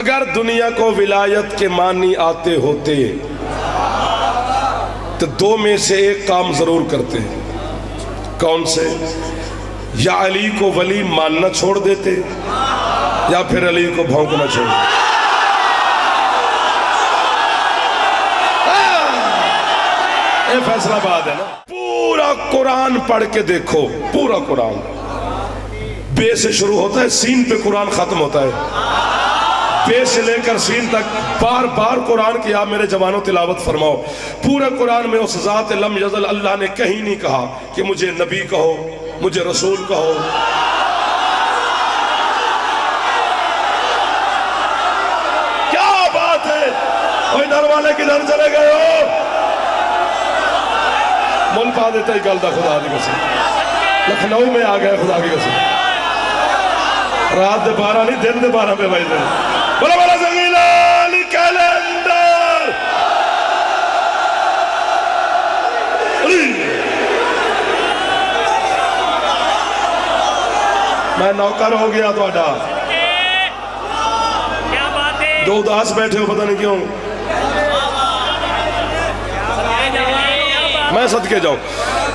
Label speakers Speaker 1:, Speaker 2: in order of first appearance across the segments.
Speaker 1: اگر دنیا کو ولایت کے معنی آتے ہوتے تو دو میں سے ایک کام ضرور کرتے. کون سے؟ یا علی کو ولی ماننا چھوڑ دیتے یا پھر علی کو بھونکنا چھوڑ دیتے. یہ فیصلہ بات ہے نا. پورا قرآن پڑھ کے دیکھو، پورا قرآن بے سے شروع ہوتا ہے، سین پہ قرآن ختم ہوتا ہے. بے سے لے کر سین تک بار بار قرآن کی آپ میرے جوانوں تلاوت فرماؤ. پورے قرآن میں اس ذات لم یزل اللہ نے کہیں نہیں کہا کہ مجھے نبی کہو، مجھے رسول کہو. کیا بات ہے؟ اوہ ادھر والے کدھر چلے گئے ہو؟ مل پا دیتا ہی گلدہ خدا دی قسم. لکھنؤ میں آ گئے خدا کی قسم. رات دے 12 نہیں، دن دے 12 پہ بھائی دے. بولا بولا زنگیلا علی کیلنڈر. میں نوکر ہو گیا تو اڈا. دو اداس بیٹھے ہو پتہ نہیں کیوں. میں صدقے جاؤں.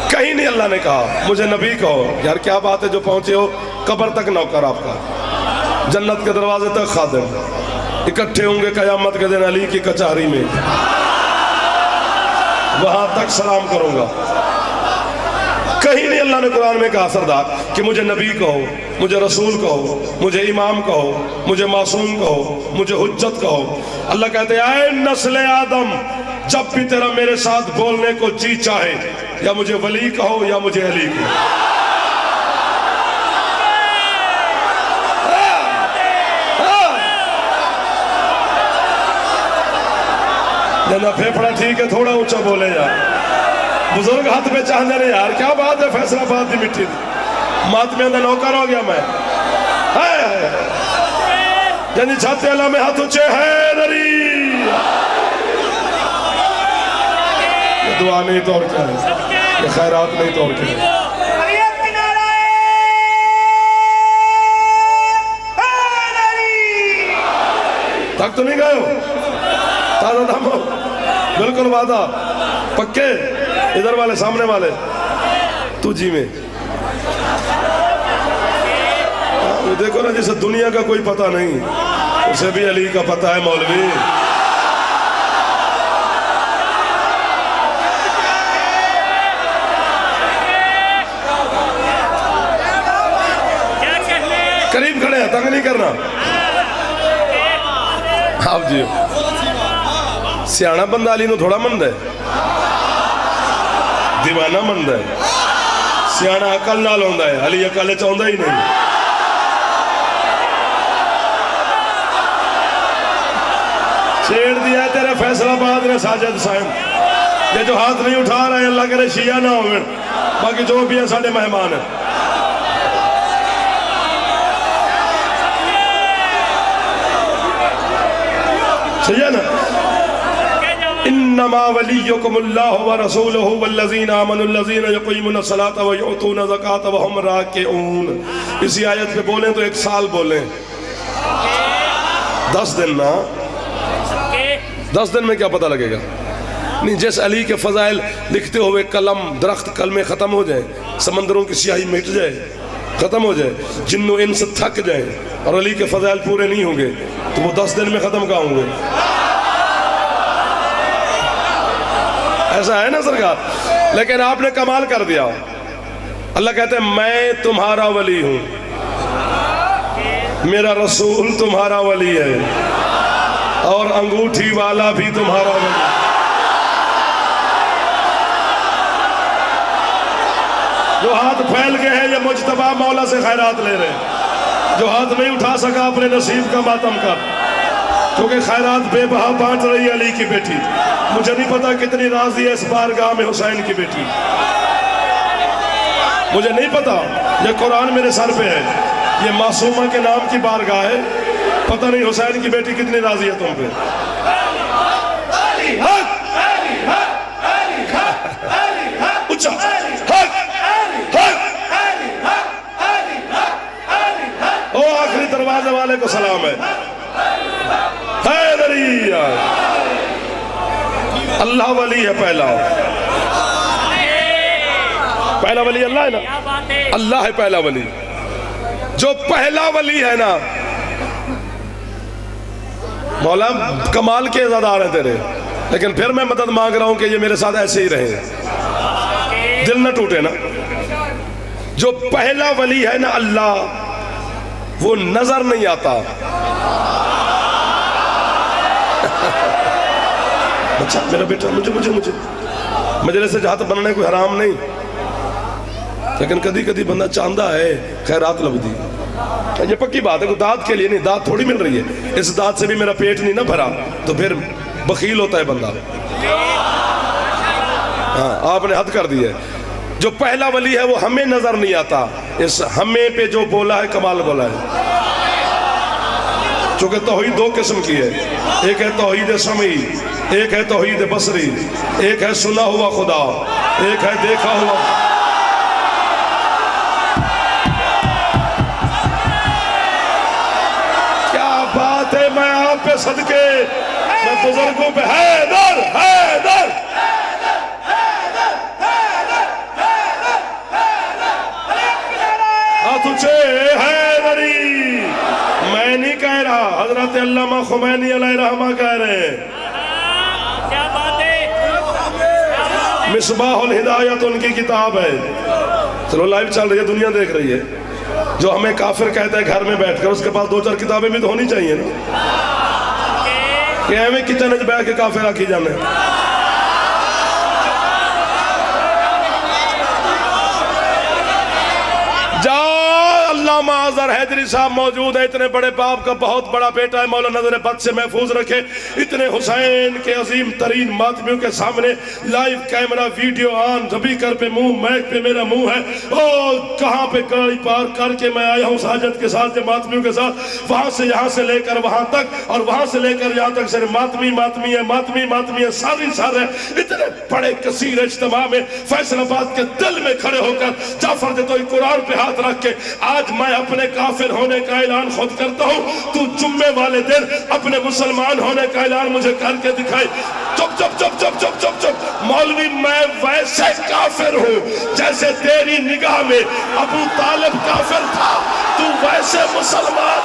Speaker 1: کہیں نہیں اللہ نے کہا مجھے نبی کہو. یار کیا بات ہے، جو پہنچے ہو قبر تک نوکر آپ کا، جنت کے دروازے تک خادم. اکٹھے ہوں گے قیامت کے دن علی کی کچہری میں، وہاں تک سلام کروں گا. کہیں نہیں اللہ نے قرآن میں کہا سردار کہ مجھے نبی کہو، مجھے رسول کہو، مجھے امام کہو، مجھے معصوم کہو، مجھے حجت کہو. اللہ کہتے ہیں اے نسل آدم، جب بھی تیرا میرے ساتھ بولنے کو جی چاہے یا مجھے ولی کہو یا مجھے علی کہو. جنا پھیپڑا ٹھیک ہے، تھوڑا اونچا بولے یار. بزرگ ہاتھ پہ چاہنے رہے یار. کیا بات ہے، فیصلہ بات دی مٹھی دی. مات میں اندر نوکر ہو گیا میں. جنی چھاتے اللہ میں ہاتھ اونچے حیدری. یہ دعا نہیں تو اور کیا ہے، یہ خیرات نہیں تو اور کیا ہے. تک تو نہیں گئے ہو؟ تازہ دم ہو؟ بالکل وعدہ پکے. ادھر والے سامنے والے تو جی میں دیکھو نا، جسے دنیا کا کوئی پتہ نہیں اسے بھی علی کا پتہ ہے مولوی. قریب کھڑے ہیں، تنگ نہیں کرنا. آپ جی سیانا بندہ علی نو تھوڑا مند ہے، دیوانہ مند ہے. سیانا عقل نال ہوندا ہے، علی عقل چاہندا ہی نہیں. چھیڑ دیا ہے تیرے فیصلہ باد نے ساجد صاحب. یہ جو ہاتھ نہیں اٹھا رہے ہیں اللہ کرے شیعہ نہ ہوئے، باقی جو بھی ہیں ساڑھے مہمان ہیں. صحیح ہے نا؟ انما ولیکم اللہ ورسولہ والذین آمنوا الذین یقیمون الصلاۃ ویؤتون الزکاۃ وہم راکعون. اسی آیت پہ بولیں تو 1 سال بولیں. 10 دن نا، 10 دن میں کیا پتہ لگے گا؟ نہیں، جیسے علی کے فضائل لکھتے ہوئے قلم درخت کلمے ختم ہو جائیں، سمندروں کی سیاہی مٹ جائے، ختم ہو جائے، جن و انس تھک جائیں اور علی کے فضائل پورے نہیں ہوں گے تو وہ 10 دن میں ختم کہاں ہوں گے؟ ایسا ہے نا سرکار. لیکن آپ نے کمال کر دیا. اللہ کہتے ہیں میں تمہارا ولی ہوں، میرا رسول تمہارا ولی ہے، اور انگوٹھی والا بھی تمہارا ولی. جو ہاتھ پھیل گئے ہیں یہ مجتبی مولا سے خیرات لے رہے ہیں. جو ہاتھ نہیں اٹھا سکا اپنے نصیب کا ماتم کر، کیونکہ خیرات بے بہا بانٹ رہی ہے علی کی بیٹی. مجھے نہیں پتا کتنی راضی ہے اس بارگاہ میں حسین کی بیٹی. مجھے نہیں پتا، یہ قرآن میرے سر پہ ہے، یہ معصومہ کے نام کی بارگاہ ہے. پتہ نہیں حسین کی بیٹی کتنی راضی ہے تم پہ. اچھا او آخری دروازے والے کو سلام ہے. اللہ ولی ہے پہلا ولی اللہ ہے نا، اللہ ہے پہلا ولی. جو پہلا ولی ہے نا، مولا کمال کے عزادار ہیں تیرے، لیکن پھر میں مدد مانگ رہا ہوں کہ یہ میرے ساتھ ایسے ہی رہیں، دل نہ ٹوٹے نا. جو پہلا ولی ہے نا اللہ، وہ نظر نہیں آتا. اچھا میرا بیٹا مجھے مجلس جہاں تک بنانے کوئی حرام نہیں، لیکن کدی کدی بندہ چاندہ ہے خیرات لبدی. یہ پکی بات ہے، کوئی داد کے لیے نہیں، داد تھوڑی مل رہی ہے. اس داد سے بھی میرا پیٹ نہیں نہ بھرا تو پھر بخیل ہوتا ہے بندہ. ہاں آپ نے حد کر دی ہے. جو پہلا ولی ہے وہ ہمیں نظر نہیں آتا. اس ہمیں پہ جو بولا ہے کمال بولا ہے. چونکہ توحید دو قسم کی ہے، ایک ہے توحید سمعی، ایک ہے توحید بصری، ایک ہے سنا ہوا خدا، ایک ہے دیکھا ہوا. کیا بات ہے، میں آپ پہ صدقے، میں بزرگوں پہ حیدر حیدر تجھے حیدری میں نہیں کہہ رہا، حضرت علامہ خمینی علیہ رحمہ کہہ رہے ہیں.
Speaker 2: کیا بات ہے،
Speaker 1: مصباح الہدایت ان کی کتاب ہے. چلو لائیو چل رہی ہے، دنیا دیکھ رہی ہے. جو ہمیں کافر کہتا ہے گھر میں بیٹھ کر، اس کے پاس 2-4 کتابیں بھی تو ہونی چاہیے نا، کہ ہمیں کچن بیٹھ کے کافر آکی جانے. علامہ اظہر حیدری صاحب موجود ہیں. اتنے بڑے باپ کا بہت بڑا بیٹا ہے، مولا نظر بد سے محفوظ رکھے. اتنے حسین کے عظیم ترین ماتمیوں کے سامنے لائیو کیمرہ ویڈیو آن، زبی کر پہ منہ، میک پہ میرا منہ ہے. او کہاں پہ گاڑی پار کر کے میں آیا ہوں ساجد کے ساتھ، ماتمیوں کے ساتھ، وہاں سے یہاں سے لے کر وہاں تک، اور وہاں سے لے کر یہاں تک صرف ماتمی ہے، ماتمی ہے، ساری سارے. اتنے بڑے کثیر اجتماع میں فیصل آباد کے دل میں کھڑے ہو کر جعفر جتوئی قرآن پہ ہاتھ رکھ کے، آج میں اپنے کافر ہونے کا اعلان خود کرتا ہوں، تو جمعے والے دن اپنے مسلمان ہونے کا اعلان مجھے کر کے دکھائی. چپ چپ چپ چپ چپ چپ چپ مولوی، میں ویسے کافر ہوں جیسے تیری نگاہ میں ابو طالب کافر تھا، تو ویسے مسلمان.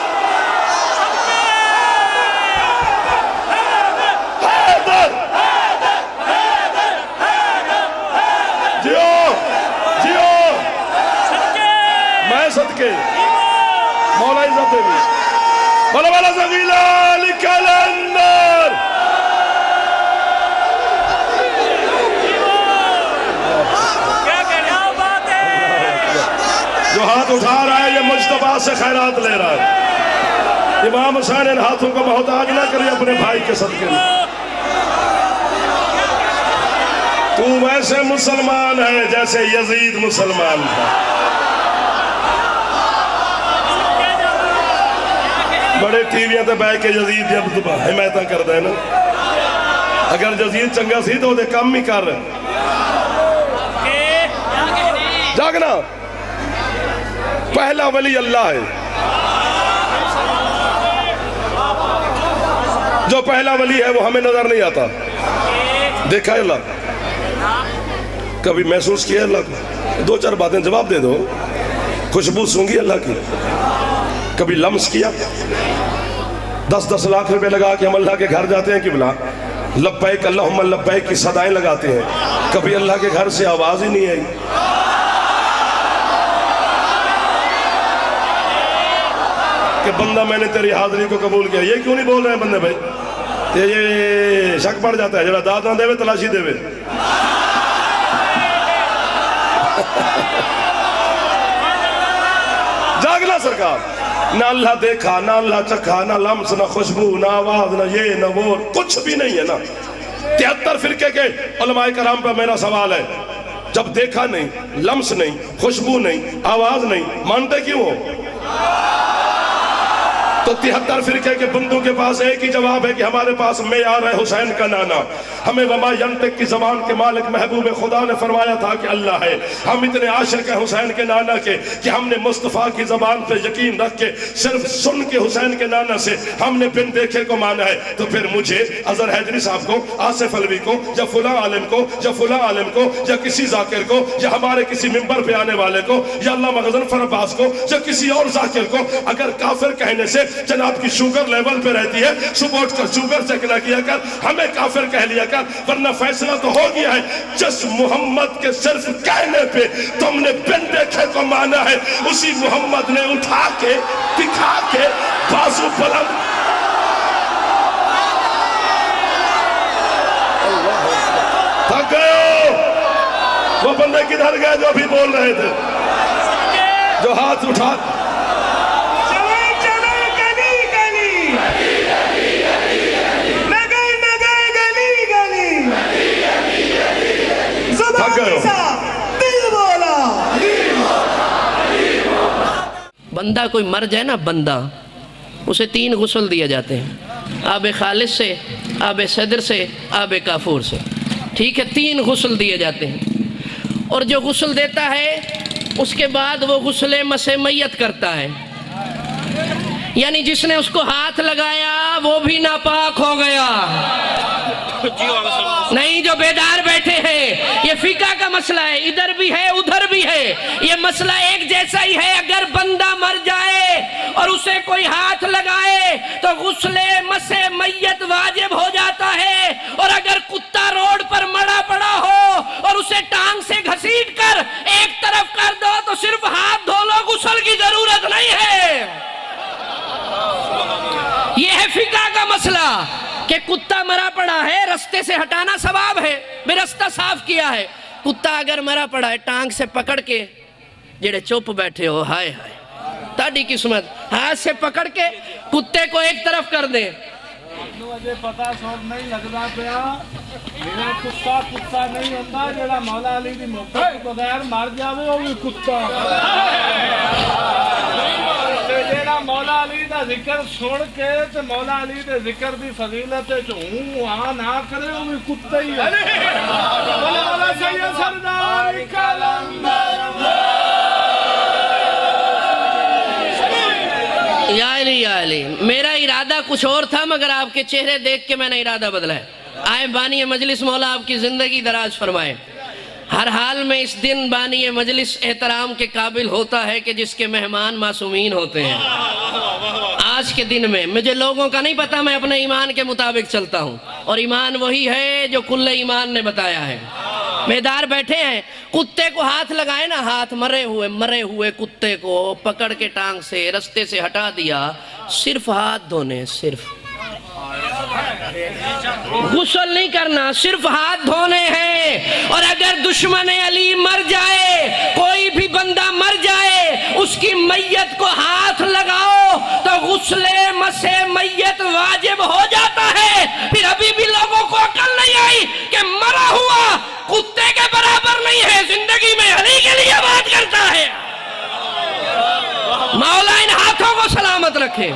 Speaker 1: حیدر جیو جیو میں صدقے مولا عزت بھی بلا بلا زغیلہ لکلندر. جو ہاتھ اٹھا رہا ہے یہ مجتبیٰ سے خیرات لے رہا ہے. امام حسین ان ہاتھوں کو محتاج نہ کرے اپنے بھائی کے صدقے میں. تو ویسے مسلمان ہے جیسے یزید مسلمان تھا. بڑے ٹی ویاں تے بیٹھ کے یزید جب حمایتاں کردا ہے نا، اگر یزید چنگا سی تو دے کم ہی کر جاگنا. پہلا ولی اللہ ہے. جو پہلا ولی ہے وہ ہمیں نظر نہیں آتا. دیکھا ہے اللہ، کبھی محسوس کیا اللہ کو؟ 2-4 باتیں جواب دے دو. خوشبو سونگی اللہ کی؟ کبھی لمس کیا؟ 10-10 لاکھ روپے لگا کے ہم اللہ کے گھر جاتے ہیں قبلہ، لبیک اللہم لبیک کی صدائیں لگاتے ہیں، کبھی اللہ کے گھر سے آواز ہی نہیں آئی. کہ بندہ میں نے تیری حاضری کو قبول کیا. یہ کیوں نہیں بول رہے ہیں بندے بھائی؟ یہ شک پڑ جاتا ہے. جڑا داد نہ دے وے تلاشی دے وے. جاگنا سرکار. نہ اللہ دیکھا، نہ اللہ چکھا، نہ لمس، نہ خوشبو، نہ آواز، نہ یہ نہ وہ، کچھ بھی نہیں ہے نا. 73 فرقے کے علماء کرام پر میرا سوال ہے، جب دیکھا نہیں، لمس نہیں، خوشبو نہیں، آواز نہیں، مانتے کیوں ہو؟ تو 73 فرقے کے بندوں کے پاس ایک ہی جواب ہے کہ ہمارے پاس معیار ہے حسین کا نانا. ہمیں وما ینطق کی زبان کے مالک محبوب خدا نے فرمایا تھا کہ اللہ ہے. ہم اتنے عاشق ہیں حسین کے نانا کے کہ ہم نے مصطفیٰ کی زبان پہ یقین رکھ کے صرف سن کے حسین کے نانا سے ہم نے بن دیکھے کو مانا ہے. تو پھر مجھے اظہر حیدری صاحب کو, آصف علوی کو, یا فلاں عالم کو, یا فلاں عالم کو, یا کسی ذاکر کو, یا ہمارے کسی ممبر پہ آنے والے کو, یا علامہ غضنفر عباس کو, یا کسی اور ذاکر کو اگر کافر کہنے سے جناب کی شوگر لیول پہ رہتی ہے, صبح اٹھ کر شوگر چیک نہ کیا کر, ہمیں کافر کہہ لیا کر, ورنہ فیصلہ تو ہو گیا ہے. جس محمد کے صرف کہنے پہ تم نے بن دیکھے کو مانا ہے, اسی محمد نے اٹھا کے دکھا کے بازو بلند. تھک گئے ہو؟ وہ بندے کدھر گئے جو ابھی بول رہے تھے, جو ہاتھ اٹھا.
Speaker 3: بندہ کوئی مر جائے نا, بندہ, اسے 3 غسل دیے جاتے ہیں, آب خالص سے, آب صدر سے, آب کافور سے. ٹھیک ہے, 3 غسل دیے جاتے ہیں. اور جو غسل دیتا ہے اس کے بعد وہ غسل مس میت کرتا ہے, یعنی جس نے اس کو ہاتھ لگایا وہ بھی ناپاک ہو گیا. نہیں, جو بیدار بیٹھے ہیں, یہ فقہ کا مسئلہ ہے, ادھر بھی ہے ادھر بھی ہے, یہ مسئلہ ایک جیسا ہی ہے. اگر بندہ مر جائے اور اسے کوئی ہاتھ لگائے تو غسل مس میت واجب ہو جاتا ہے. اور اگر کتا روڈ پر مڑا پڑا ہو اور اسے ٹانگ سے گھسیٹ کر ایک طرف کر دو تو صرف ہاتھ دھو لو, غسل کی ضرورت نہیں ہے. یہ ہے فقہ کا مسئلہ کہ کتا مرا پڑا ہے, رستے سے ہٹانا ثواب ہے, بے رستہ صاف کیا ہے. کتا اگر مرا پڑا ہے, ٹانگ سے پکڑ کے, جڑے چپ بیٹھے ہو, ہائے ہائے تاڑی قسمت, ہاتھ سے پکڑ کے کتے کو ایک طرف کر دیں.
Speaker 4: مجھے پتا سوچ نہیں لگتا پیا, میرا کتا نہیں ہوتا جڑا مولا علی دی محبت کو بغیر مر جاوے وہ بھی کتا. جڑا مولا علی دا ذکر سن کے تے مولا علی دے ذکر دی فضیلت وچ ہوں ہاں نہ کرے وہ بھی کتا ہی ہے. مولا سید سردار کلندر.
Speaker 3: یا علی یا علی, میرا ارادہ کچھ اور تھا مگر آپ کے چہرے دیکھ کے میں نے ارادہ بدلا ہے. آئے بانی مجلس, مولا آپ کی زندگی دراز فرمائے. ہر حال میں اس دن بانی مجلس احترام کے قابل ہوتا ہے کہ جس کے مہمان معصومین ہوتے ہیں. آج کے دن میں مجھے لوگوں کا نہیں پتا, میں اپنے ایمان کے مطابق چلتا ہوں, اور ایمان وہی ہے جو کل ایمان نے بتایا ہے. بیدار بیٹھے ہیں, کتے کو ہاتھ لگائے نا, ہاتھ مرے ہوئے کتے کو پکڑ کے ٹانگ سے رستے سے ہٹا دیا, صرف ہاتھ دھونے, صرف غسل نہیں کرنا, صرف ہاتھ دھونے ہیں. اور اگر دشمن علی مر جائے, کوئی بھی بندہ مر جائے, اس کی میت کو ہاتھ لگاؤ تو غسل مس میت واجب ہو جاتا ہے. پھر ابھی بھی لوگوں کو عقل نہیں آئی کہ مرا ہوا کتے کے برابر نہیں ہے, زندگی میں علی کے لیے بات کرتا ہے. مولا ان ہاتھوں کو سلامت رکھے,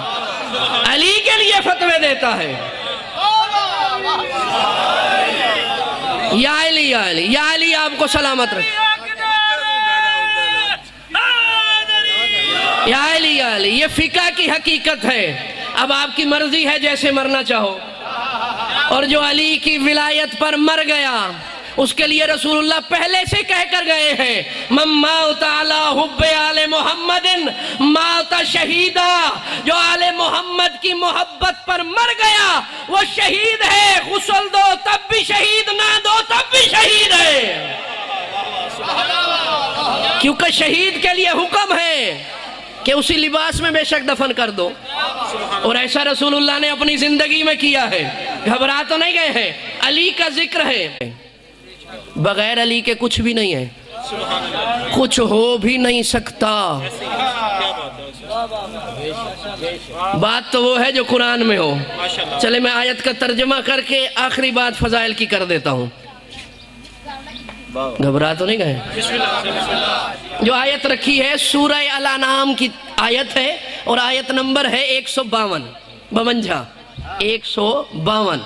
Speaker 3: علی کے لیے فتوے دیتا ہے. یا علی یا علی یا علی, آپ کو سلامت رکھے. یا علی یا علی, یہ فقہ کی حقیقت ہے. اب آپ کی مرضی ہے جیسے مرنا چاہو. اور جو علی کی ولایت پر مر گیا اس کے لیے رسول اللہ پہلے سے کہہ کر گئے ہیں, من مات علی حب آل محمد مات شہیدا. جو آل محمد کی محبت پر مر گیا وہ شہید ہے. غسل دو تب بھی شہید, نہ دو تب بھی شہید ہے, کیونکہ شہید کے لیے حکم ہے کہ اسی لباس میں بے شک دفن کر دو. اور ایسا رسول اللہ نے اپنی زندگی میں کیا ہے, گھبرا تو نہیں گئے ہیں. علی کا ذکر ہے, بغیر علی کے کچھ بھی نہیں ہے, کچھ ہو بھی نہیں سکتا. بات تو وہ ہے جو قرآن میں ہو. چلے میں آیت کا ترجمہ کر کے آخری بات فضائل کی کر دیتا ہوں. گھبرا تو نہیں گئے؟ جو آیت رکھی ہے سورہ الانعام کی آیت ہے, اور آیت نمبر ہے 152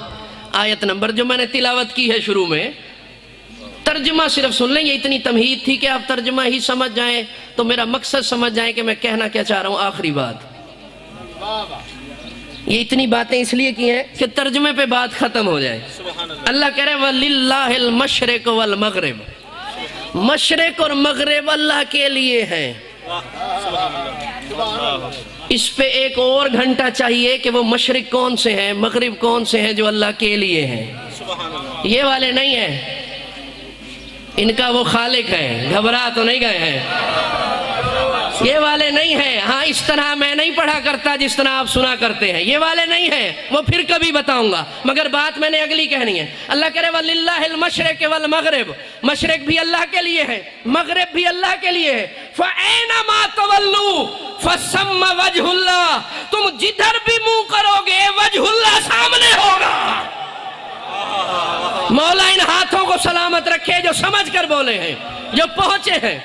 Speaker 3: آیت نمبر جو میں نے تلاوت کی ہے شروع میں. ترجمہ صرف سن لیں, یہ اتنی تمہید تھی کہ آپ ترجمہ ہی سمجھ جائیں تو میرا مقصد سمجھ جائیں کہ میں کہنا کیا چاہ رہا ہوں. آخری بات, یہ اتنی باتیں اس لیے کی ہیں کہ ترجمے پہ بات ختم ہو جائے. اللہ کہہ رہے وَلِلَّهِ الْمَشْرِقُ وَالْمَغْرِبُ, مشرق اور مغرب اللہ کے لیے ہیں. اس پہ ایک اور گھنٹہ چاہیے کہ وہ مشرق کون سے ہیں, مغرب کون سے ہیں جو اللہ کے لیے ہیں. یہ والے نہیں ہیں, ان کا وہ خالق ہے. گھبرا تو نہیں گئے ہیں, یہ والے نہیں ہیں. ہاں اس طرح میں نہیں پڑھا کرتا جس طرح آپ سنا کرتے ہیں, یہ والے نہیں ہیں, وہ پھر کبھی بتاؤں گا, مگر بات میں نے اگلی کہنی ہے. اللہ کہہ رہے وَلِلَّهِ الْمَشْرِقُ وَالْمَغْرِبُ, مشرق بھی اللہ کے لیے ہے, مغرب بھی اللہ کے لیے ہے. فَأَيْنَمَا تَوَلُّوا فَثَمَّ وَجْهُ اللَّهِ, تم جدھر بھی منہ کرو گے وجہ اللہ سامنے ہوگا. مولا ان ہاتھوں کو سلامت رکھے جو سمجھ کر بولے ہیں, جو پہنچے ہیں.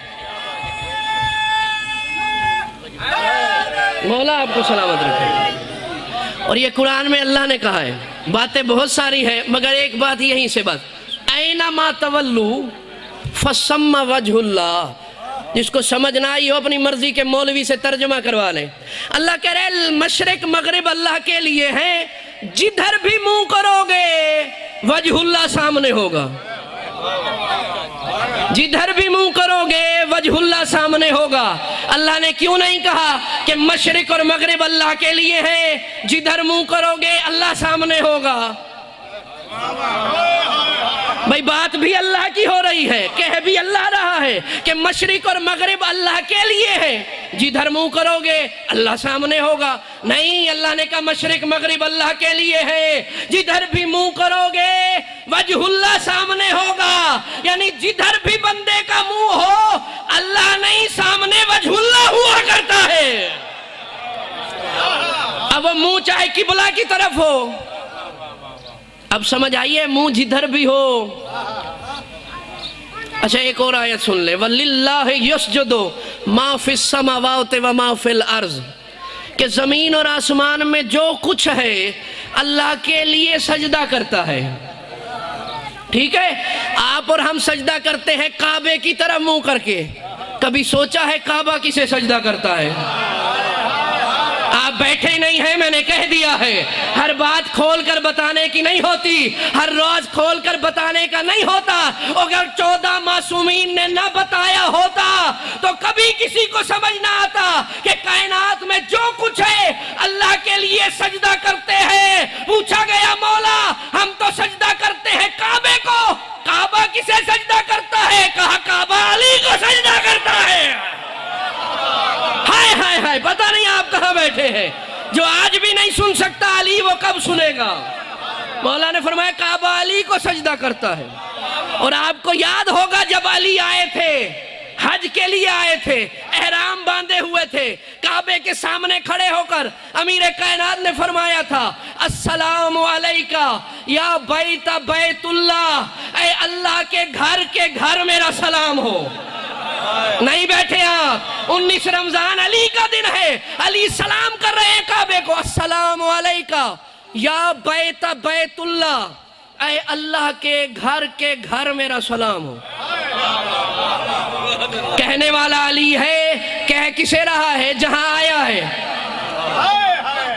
Speaker 3: مولا آپ کو سلامت رکھے. اور یہ قرآن میں اللہ نے کہا ہے, باتیں بہت ساری ہیں مگر ایک بات یہیں سے بس, اینما تولو فثم وجہ اللہ. جس کو سمجھ نہ آئی ہو اپنی مرضی کے مولوی سے ترجمہ کروا لیں. اللہ کہہ رہے مشرق مغرب اللہ کے لیے ہیں, جدھر بھی منہ کرو گے وجہ اللہ سامنے ہوگا. جدھر بھی منہ کرو گے وجہ اللہ سامنے ہوگا. اللہ نے کیوں نہیں کہا کہ مشرق اور مغرب اللہ کے لیے ہیں, جدھر منہ کرو گے اللہ سامنے ہوگا؟ بھائی بات بھی اللہ کی ہو رہی ہے, کہہ بھی اللہ رہا ہے کہ مشرق اور مغرب اللہ کے لیے ہے, جدھر منہ کرو گے اللہ سامنے ہوگا. نہیں, اللہ نے کہا مشرق مغرب اللہ کے لیے ہے, جدھر بھی منہ کرو گے وجہ اللہ سامنے ہوگا. یعنی جدھر بھی بندے کا منہ ہو اللہ نہیں, سامنے وجہ اللہ ہوا کرتا ہے. اب وہ منہ چاہے قبلہ کی طرف ہو, اب سمجھ آئیے, منہ جدھر بھی ہو. اچھا ایک اور آیت سن لے, وَلِلَّهِ يَسْجُدُ مَا فِي السَّمَاوَاتِ وَمَا فِي الْأَرْضِ, کہ زمین اور آسمان میں جو کچھ ہے اللہ کے لیے سجدہ کرتا ہے. ٹھیک ہے, آپ اور ہم سجدہ کرتے ہیں کعبے کی طرف منہ کر کے. کبھی سوچا ہے کعبہ کسے سجدہ کرتا ہے؟ آپ بیٹھے نہیں ہیں, میں نے کہہ دیا ہے. ہر بات کھول کر بتانے کی نہیں ہوتی, ہر روز کھول کر بتانے کا نہیں ہوتا. اگر 14 معصومین نے نہ بتایا ہوتا تو کبھی کسی کو سمجھ نہ آتا کہ کائنات میں جو کچھ ہے اللہ کے لیے سجدہ کرتے ہیں. پوچھا گیا مولا ہم تو سجدہ کرتے ہیں کعبے کو, کعبہ کسے سجدہ کرتا ہے؟ کہا کعبہ علی کو سجدہ کرتا ہے. ہائے ہائے ہائے, پتہ نہیں آپ کہاں بیٹھے ہیں. جو آج بھی نہیں سن سکتا علی وہ کب سنے گا؟ مولا نے فرمایا کعبہ علی کو سجدہ کرتا ہے. اور آپ کو یاد ہوگا جب علی آئے تھے, حج کے لیے آئے تھے, احرام باندھے ہوئے تھے, کعبے کے سامنے کھڑے ہو کر امیر کائنات نے فرمایا تھا السلام علیکہ یا بیت بیت اللہ, اے اللہ کے گھر میرا سلام ہو. نہیں بیٹھے آپ, 19 رمضان علی کا دن ہے, علی سلام کر رہے ہیں کعبے کو, السلام علیکہ یا بیت بیت اللہ, اے اللہ کے گھر میرا سلام ہو. کہنے والا علی ہے, کہہ کسے رہا ہے؟ جہاں آیا ہے,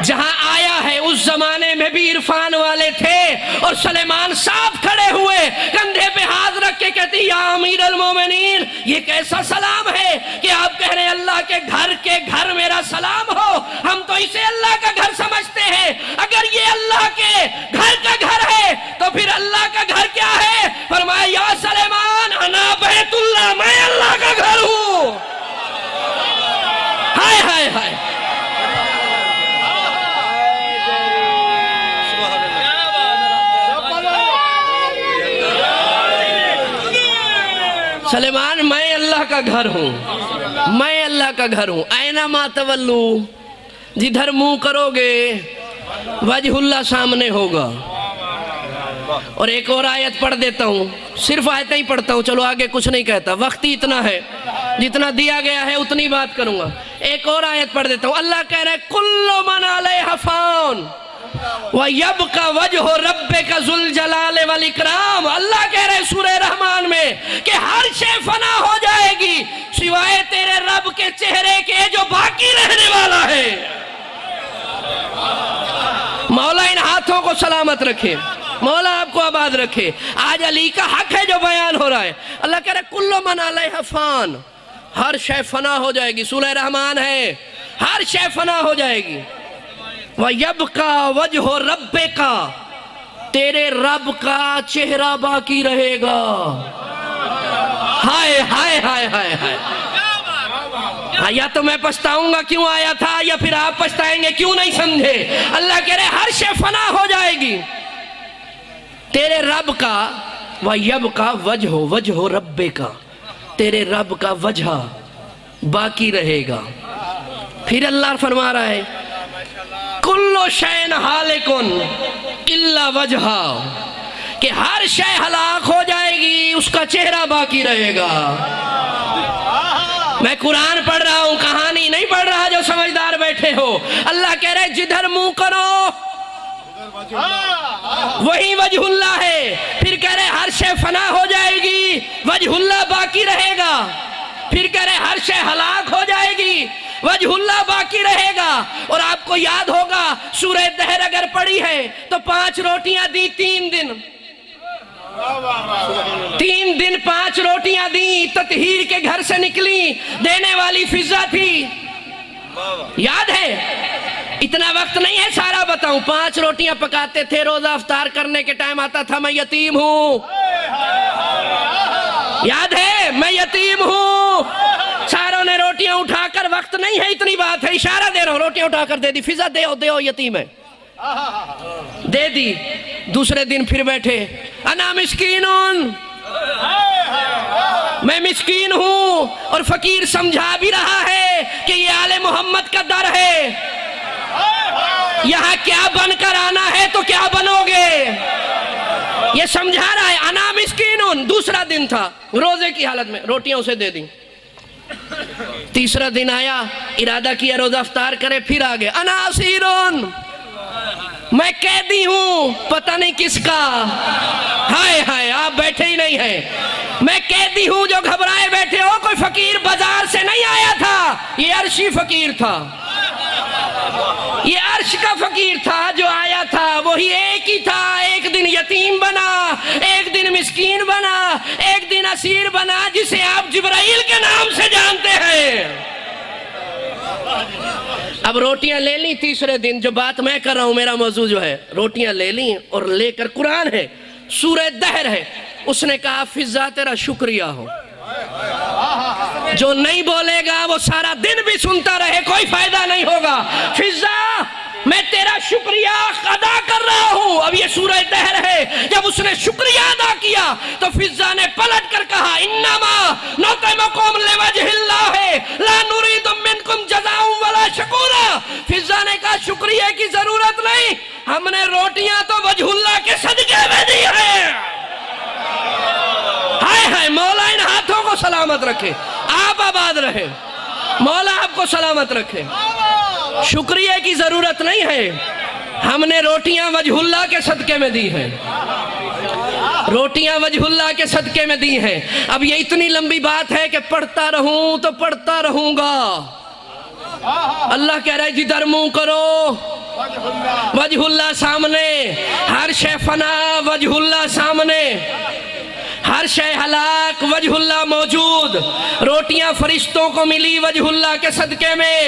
Speaker 3: جہاں آیا ہے. اس زمانے میں بھی عرفان والے تھے, اور سلیمان صاحب کھڑے ہوئے کندھے پہ ہاتھ رکھ کے کہتی یا امیر المومنین, یہ کیسا سلام ہے کہ آپ کہہ رہے ہیں اللہ کے گھر میرا سلام ہو. ہم تو اسے اللہ کا گھر سمجھتے ہیں. اگر یہ اللہ کے گھر کا گھر ہے تو پھر اللہ کا گھر کیا ہے؟ فرمایا یا سلیمان انا بیت اللہ, میں اللہ کا گھر ہوں. ہائے ہائے ہائے, سلیمان میں اللہ کا گھر ہوں, میں اللہ کا گھر ہوں. اینما تولو, جدھر منہ کرو گے وجہ اللہ سامنے ہوگا. اور ایک اور آیت پڑھ دیتا ہوں, صرف آیتیں ہی پڑھتا ہوں, چلو آگے کچھ نہیں کہتا, وقت ہی اتنا ہے, جتنا دیا گیا ہے اتنی بات کروں گا. ایک اور آیت پڑھ دیتا ہوں. اللہ کہہ رہے ہیں کل من علیہا فان وَيَبْقَى وَجْهُ رَبِّكَ ذُو الْجَلَالِ وَالْإِكْرَامِ. اللہ کہہ رہے سورہ رحمان میں کہ ہر شے فنا ہو جائے گی سوائے تیرے رب کے چہرے کے جو باقی رہنے والا ہے. مولا ان ہاتھوں کو سلامت رکھے, مولا آپ کو آباد رکھے. آج علی کا حق ہے جو بیان ہو رہا ہے. اللہ کہہ رہے کل من علیہا فان, ہر شے فنا ہو جائے گی. سورہ رحمان ہے, ہر شے فنا ہو جائے گی. وَيَبْقَى وَجْهُ رَبِّكَ, تیرے رب کا چہرہ باقی رہے گا. ہائے ہائے ہائے ہائے ہائے. یا تو میں پچھتاؤں گا کیوں آیا تھا, یا پھر آپ پچھتائیں گے کیوں نہیں سمجھے. اللہ کہہ رہے ہر شے فنا ہو جائے گی تیرے رب کا. وَيَبْقَى وَجْهُ رَبِّكَ, تیرے رب کا وجہ باقی رہے گا. پھر اللہ فرما رہا ہے کلو شین ہالکن الا وجہا, کہ ہر شے ہلاک ہو جائے گی اس کا چہرہ باقی رہے گا. میں قرآن پڑھ رہا ہوں, کہانی نہیں پڑھ رہا جو سمجھدار بیٹھے ہو. اللہ کہہ رہے جدھر منہ کرو وہی وجہ اللہ ہے. پھر کہہ رہے ہر شے فنا ہو جائے گی وجہ اللہ باقی رہے گا. پھر کہہ رہے ہر شے ہلاک ہو جائے گی وجہ اللہ باقی رہے گا. اور آپ کو یاد ہوگا سورہ دہر اگر پڑھی ہے تو 5 روٹیاں دی 3 دن, 3 دن 5 روٹیاں دی. تطہیر کے گھر سے نکلی, دینے والی فضا تھی, یاد ہے. اتنا وقت نہیں ہے سارا بتاؤں. 5 روٹیاں پکاتے تھے, روزہ افطار کرنے کے ٹائم آتا تھا میں یتیم ہوں, یاد ہے میں یتیم ہوں. ساروں نے روٹیاں اٹھا کر, وقت نہیں ہے اتنی بات ہے, اشارہ دے رہا ہوں, روٹیاں اٹھا کر دے دی. فضا دے ہو یتیم ہے, دے دی. دوسرے دن پھر بیٹھے, انا مسکینون, میں مسکین ہوں. اور فقیر سمجھا بھی رہا ہے کہ یہ آل محمد کا در ہے, یہاں کیا بن کر آنا ہے تو کیا بنو گے, یہ سمجھا رہا ہے. انا مسکینون. دوسرا دن تھا, روزے کی حالت میں, روٹیاں اسے دے دیں. تیسرا دن آیا, ارادہ کیا روزہ افطار کرے, پھر آگے انا اسیرون, میں قیدی ہوں پتہ نہیں کس کا. ہائے ہائے آپ بیٹھے ہی نہیں ہیں. میں قیدی ہوں جو گھبرائے بیٹھے ہو. کوئی فقیر بازار سے نہیں آیا تھا, یہ عرشی فقیر تھا, یہ عرش کا فقیر تھا جو آیا تھا. وہی ایک ہی تھا, ایک دن یتیم بنا, ایک دن مسکین بنا, ایک دن اسیر بنا, جسے آپ جبرائیل کے نام سے جانتے ہیں. اب روٹیاں لے لی تیسرے دن. جو بات میں کر رہا ہوں, میرا موضوع جو ہے, روٹیاں لے لی اور لے کر, قرآن ہے, سورہ دہر ہے, اس نے کہا فضا تیرا شکریہ ہو. جو نہیں بولے گا وہ سارا دن بھی سنتا رہے, کوئی فائدہ نہیں ہوگا. فضا میں تیرا شکریہ ادا کر رہا ہوں. اب یہ سورہ دہر ہے. جب اس نے شکریہ ادا کیا تو فضا نے پلٹ کر کہا انما نطعمکم لوجہ اللہ لا نرید منکم جزاء ولا شکورا. فضا نے کہا شکریہ کی ضرورت نہیں, ہم نے روٹیاں تو وجہ اللہ کے صدقے میں دی ہے. ہائے ہائے, مولا ان ہاتھوں کو سلامت رکھے, آپ آباد رہے, مولا آپ کو سلامت رکھے. شکریہ کی ضرورت نہیں ہے, ہم نے روٹیاں وجہ اللہ کے صدقے میں دی ہیں, روٹیاں وجہ اللہ کے صدقے میں دی ہیں. اب یہ اتنی لمبی بات ہے کہ پڑھتا رہوں تو پڑھتا رہوں گا. اللہ کہہ رہا ہے جدھر منہ کرو وجہ اللہ سامنے, ہر شے فنا وجہ اللہ سامنے, ہر شے ہلاک وجہ اللہ موجود. روٹیاں فرشتوں کو ملی وجہ اللہ کے صدقے میں.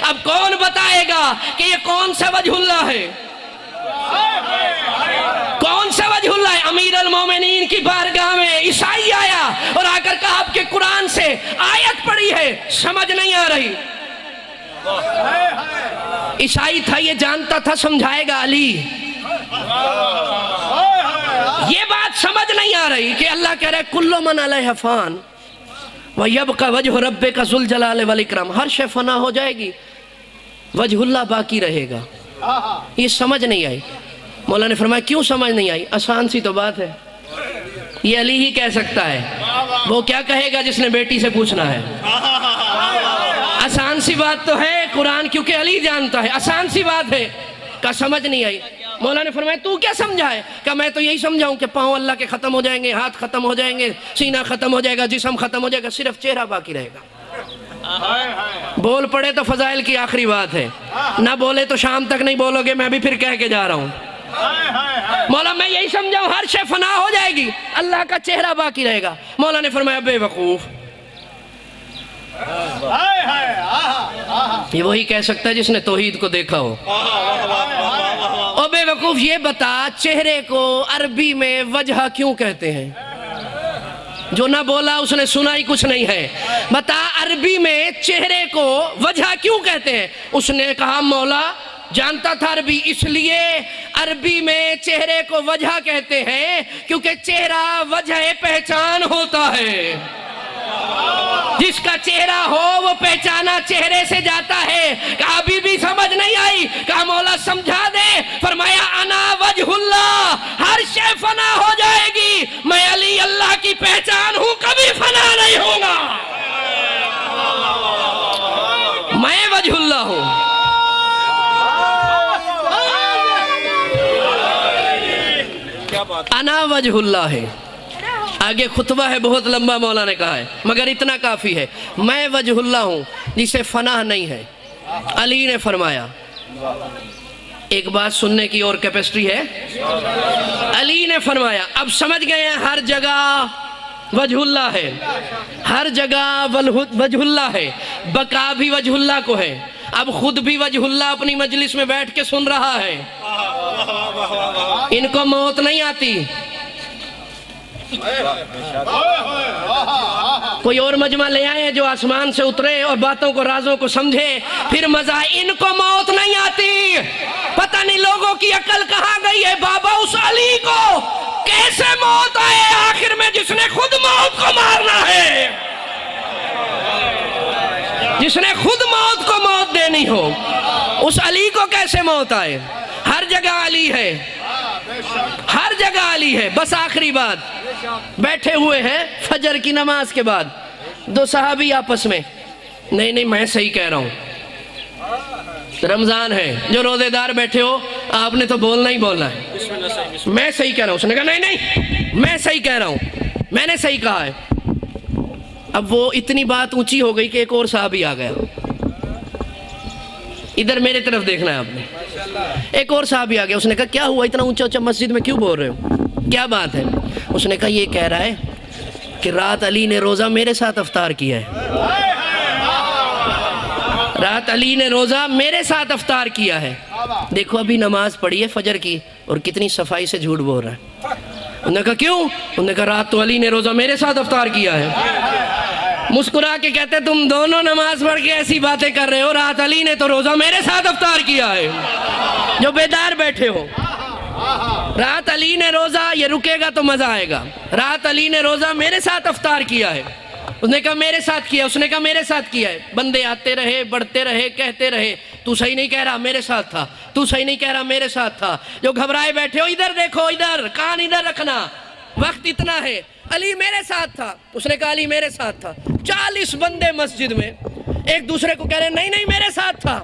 Speaker 3: اب کون بتائے گا کہ یہ کون سا وجہ اللہ ہے, کون سا وجہ اللہ ہے؟ امیر المومنین کی بارگاہ میں عیسائی آیا اور آ کر کہا آپ کے قرآن سے آیت پڑھی ہے سمجھ نہیں آ رہی. عیسائی تھا, یہ جانتا تھا سمجھائے گا علی. یہ بات سمجھ نہیں آ رہی کہ اللہ کہہ رہا ہے کلو من علیہا فان وَيَبْقَى وَجْهُ رَبِّكَ ذُو الْجَلَالِ وَالْإِكْرَامِ. ہر شے فنا ہو جائے گی, وجہ اللہ باقی رہے گا. یہ سمجھ نہیں آئی. مولا نے فرمایا کیوں سمجھ نہیں آئی؟ آسان سی تو بات ہے, یہ علی ہی کہہ سکتا ہے. وہ کیا کہے گا جس نے بیٹی سے پوچھنا ہے؟ آسان سی بات تو ہے قرآن کیونکہ علی جانتا ہے, آسان سی بات ہے. کہا سمجھ نہیں آئی. مولا نے فرمایا تو کیا سمجھا ہے؟ کہا میں تو یہی سمجھاؤں کہ پاؤں اللہ کے ختم ہو جائیں گے, ہاتھ ختم ہو جائیں گے, سینہ ختم ہو جائے گا, جسم ختم ہو جائے گا, صرف چہرہ باقی رہے گا. بول پڑے تو فضائل کی آخری بات ہے, نہ بولے تو شام تک نہیں بولو گے, میں بھی پھر کہہ کے جا رہا ہوں. مولا میں یہی سمجھاؤں ہر شے فنا ہو جائے گی, اللہ کا چہرہ باقی رہے گا. مولا نے فرمایا بے وقوف, یہ وہی کہہ سکتا ہے جس نے توحید کو دیکھا ہو. او بے وقوف یہ بتا چہرے کو عربی میں وجہ کیوں کہتے ہیں؟ جو نہ بولا اس نے سنا ہی کچھ نہیں ہے. بتا عربی میں چہرے کو وجہ کیوں کہتے ہیں؟ اس نے کہا مولا جانتا تھا عربی, اس لیے عربی میں چہرے کو وجہ کہتے ہیں کیونکہ چہرہ وجہ پہچان ہوتا ہے. جس کا چہرہ ہو وہ پہچانا چہرے سے جاتا ہے. کہا ابھی بھی سمجھ نہیں آئی. کہا مولا سمجھا دے. فرمایا انا وجہ اللہ, ہر شے فنا ہو جائے گی, میں علی اللہ کی پہچان ہوں, کبھی فنا نہیں ہوں گا. میں وجہ اللہ ہوں. انا وجہ اللہ ہے. آگے خطبہ ہے بہت لمبا, مولا نے کہا ہے مگر اتنا کافی ہے. میں وجہ اللہ ہوں جسے فنا نہیں ہے. علی نے فرمایا, ایک بات سننے کی اور کیپیسٹی ہے. علی نے فرمایا اب سمجھ گئے ہیں ہر جگہ وجہ اللہ ہے, ہر جگہ وجہ اللہ ہے, بقا بھی وجہ اللہ کو ہے. اب خود بھی وجہ اللہ اپنی مجلس میں بیٹھ کے سن رہا ہے. ان کو موت نہیں آتی. کوئی اور مجمع لے آئے جو آسمان سے اترے اور باتوں کو رازوں کو سمجھے, پھر مزہ. ان کو موت نہیں آتی. پتہ نہیں لوگوں کی عقل کہاں گئی ہے. بابا اس علی کو کیسے موت آئے آخر میں جس نے خود موت کو مارنا ہے, جس نے خود موت کو موت دینی ہو. اس علی کو کیسے موت آئے؟ ہر جگہ علی ہے, ہر جگہ علی ہے. بس آخری بات, بیٹھے ہوئے ہیں فجر کی نماز کے بعد, دو صحابی آپس میں, نہیں میں صحیح کہہ رہا ہوں, رمضان ہے, جو روزے دار بیٹھے ہو آپ نے تو بولنا ہی بولنا ہے, میں صحیح کہہ رہا ہوں. اس نے کہا نہیں میں صحیح کہہ رہا ہوں, میں نے صحیح کہا ہے. اب وہ اتنی بات اونچی ہو گئی کہ ایک اور صحابی آ گیا. ادھر میرے طرف دیکھنا ہے آپ نے. ایک اور صحابی آ گیا. اس نے کہا کیا ہوا, اتنا اونچا اونچا مسجد میں کیوں بول رہے ہو, کیا بات ہے؟ اس نے کہا یہ کہہ رہا ہے کہ رات علی نے روزہ میرے ساتھ افطار کیا ہے. رات علی نے روزہ میرے ساتھ افطار کیا ہے. دیکھو ابھی نماز پڑھی ہے فجر کی اور کتنی صفائی سے جھوٹ بول رہا ہے. انہوں نے کہا کیوں؟ انہوں نے کہا رات تو علی نے روزہ میرے ساتھ افطار کیا ہے. مسکرا کے کہتے تم دونوں نماز پڑھ کے ایسی باتیں کر رہے ہو, رات علی نے تو روزہ میرے ساتھ افطار کیا ہے. جو بیدار بیٹھے ہو, رات علی نے روزہ, یہ رکے گا تو مزہ آئے گا. رات علی نے روزہ میرے ساتھ افطار کیا ہے. اس نے کہا میرے ساتھ کیا. اس نے کہا میرے ساتھ کیا ہے. بندے آتے رہے, بڑھتے رہے, کہتے رہے تو صحیح نہیں کہہ رہا میرے ساتھ تھا, تو صحیح نہیں کہہ رہا میرے ساتھ تھا. جو گھبرائے بیٹھے ہو ادھر دیکھو, ادھر کان ادھر رکھنا, وقت اتنا ہے. علی میرے ساتھ تھا. اس نے کہا علی میرے ساتھ تھا. 40 بندے مسجد میں ایک دوسرے کو کہہ رہے نہیں میرے ساتھ تھا,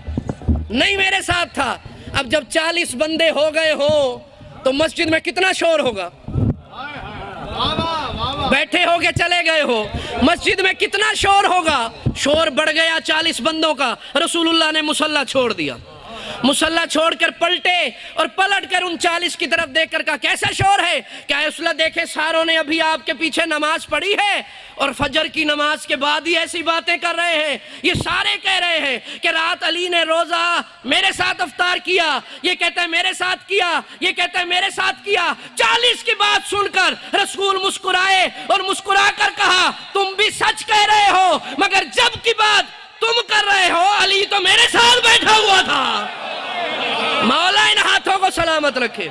Speaker 3: نہیں میرے ساتھ تھا. اب جب 40 بندے ہو گئے ہوں تو مسجد میں کتنا شور ہوگا. بیٹھے ہو کے چلے گئے ہو, مسجد میں کتنا شور ہوگا. شور بڑھ گیا 40 بندوں کا. رسول اللہ نے مصلی چھوڑ دیا. مصلی چھوڑ کر پلٹے اور پلٹ کر ان 40 کی طرف دیکھ کر کہا کیسا شور ہے. کیا رسول اللہ دیکھے ساروں نے ابھی آپ کے پیچھے نماز پڑھی ہے اور فجر کی نماز کے بعد ہی ایسی باتیں کر رہے ہیں. یہ سارے کہہ رہے ہیں کہ رات علی نے روزہ میرے ساتھ افطار کیا, یہ کہتا ہے میرے ساتھ کیا, یہ کہتا ہے میرے ساتھ کیا. 40 کی بات سن کر رسول مسکرائے اور مسکرا کر کہا تم بھی سچ کہہ رہے ہو, مگر جب کی بات تم کر رہے ہو علی تو میرے ساتھ بیٹھا ہوا تھا. مولا ان ہاتھوں کو سلامت رکھے,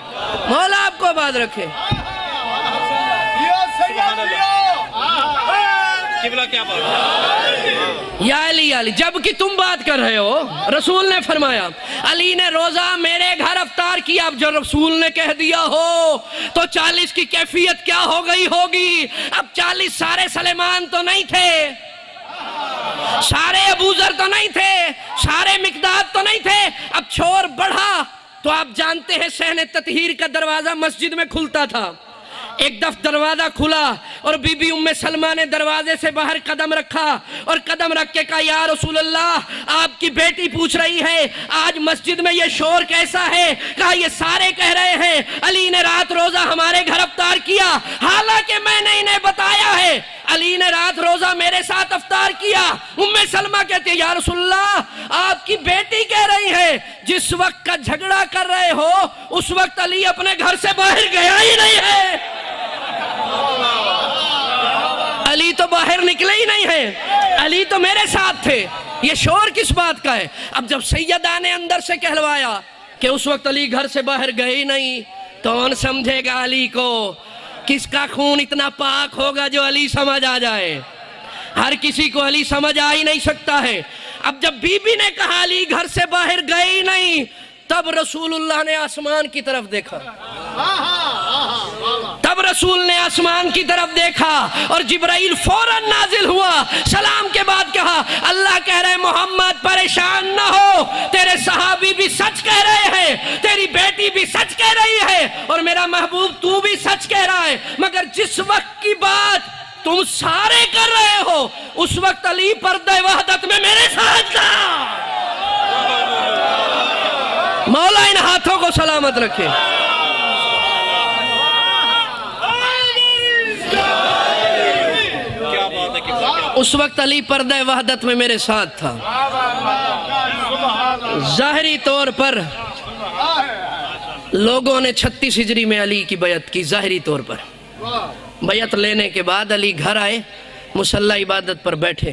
Speaker 3: مولا آپ کو آباد رکھے. یا علی یا علی, جب کہ تم بات کر رہے ہو رسول نے فرمایا علی نے روزہ میرے گھر افطار کیا. اب جو رسول نے کہہ دیا ہو تو 40 کی کیفیت کیا ہو گئی ہوگی. اب 40 سارے سلیمان تو نہیں تھے, سارے ابوذر تو نہیں تھے، سارے مقداد تو نہیں تھے. اب شور بڑھا تو آپ جانتے ہیں صحن تطہیر کا دروازہ مسجد میں کھلتا تھا. ایک دفعہ دروازہ کھلا اور بی بی ام سلمہ نے دروازے سے باہر قدم رکھا اور قدم رکھ کے کہا یا رسول اللہ آپ کی بیٹی پوچھ رہی ہے آج مسجد میں یہ شور کیسا ہے. کہا یہ سارے کہہ رہے ہیں علی نے رات روزہ ہمارے گھر افطار کیا، حالانکہ میں نے انہیں بتایا ہے علی نے رات روزہ میرے ساتھ افطار کیا. ام سلمہ کہتی ہے یا رسول اللہ آپ کی بیٹی کہہ رہی ہے جس وقت کا جھگڑا کر رہے ہو اس وقت علی اپنے گھر سے باہر گیا ہی نہیں ہے. علی تو باہر نکلے ہی نہیں ہے، علی تو میرے ساتھ تھے. یہ شور کس بات کا ہے؟ اب جب سیدہ نے اندر سے کہلوایا کہ اس وقت علی گھر سے باہر گئے ہی نہیں، کون سمجھے گا علی کو؟ کس کا خون اتنا پاک ہوگا جو علی سمجھ آ جائے؟ ہر کسی کو علی سمجھ آ ہی نہیں سکتا ہے. اب جب بی بی نے کہا علی گھر سے باہر گئے ہی نہیں، تب رسول اللہ نے آسمان کی طرف دیکھا. تب رسول نے آسمان کی طرف دیکھا اور جبرائیل فوراً نازل ہوا. سلام کے بعد کہا اللہ کہہ رہے محمد پریشان نہ ہو، تیرے صحابی بھی سچ کہہ رہے ہیں، تیری بیٹی بھی سچ کہہ رہی ہے اور میرا محبوب تو بھی سچ کہہ رہا ہے. مگر جس وقت کی بات تم سارے کر رہے ہو اس وقت علی پردہ وحدت میں میرے ساتھ تھا. مولا ان ہاتھوں کو سلامت رکھے. اس وقت علی پردہ وحدت میں میرے ساتھ تھا. ظاہری طور پر لوگوں نے 36 ہجری میں علی کی بیعت کی. ظاہری طور پر بیعت لینے کے بعد علی گھر آئے، مصلی عبادت پر بیٹھے.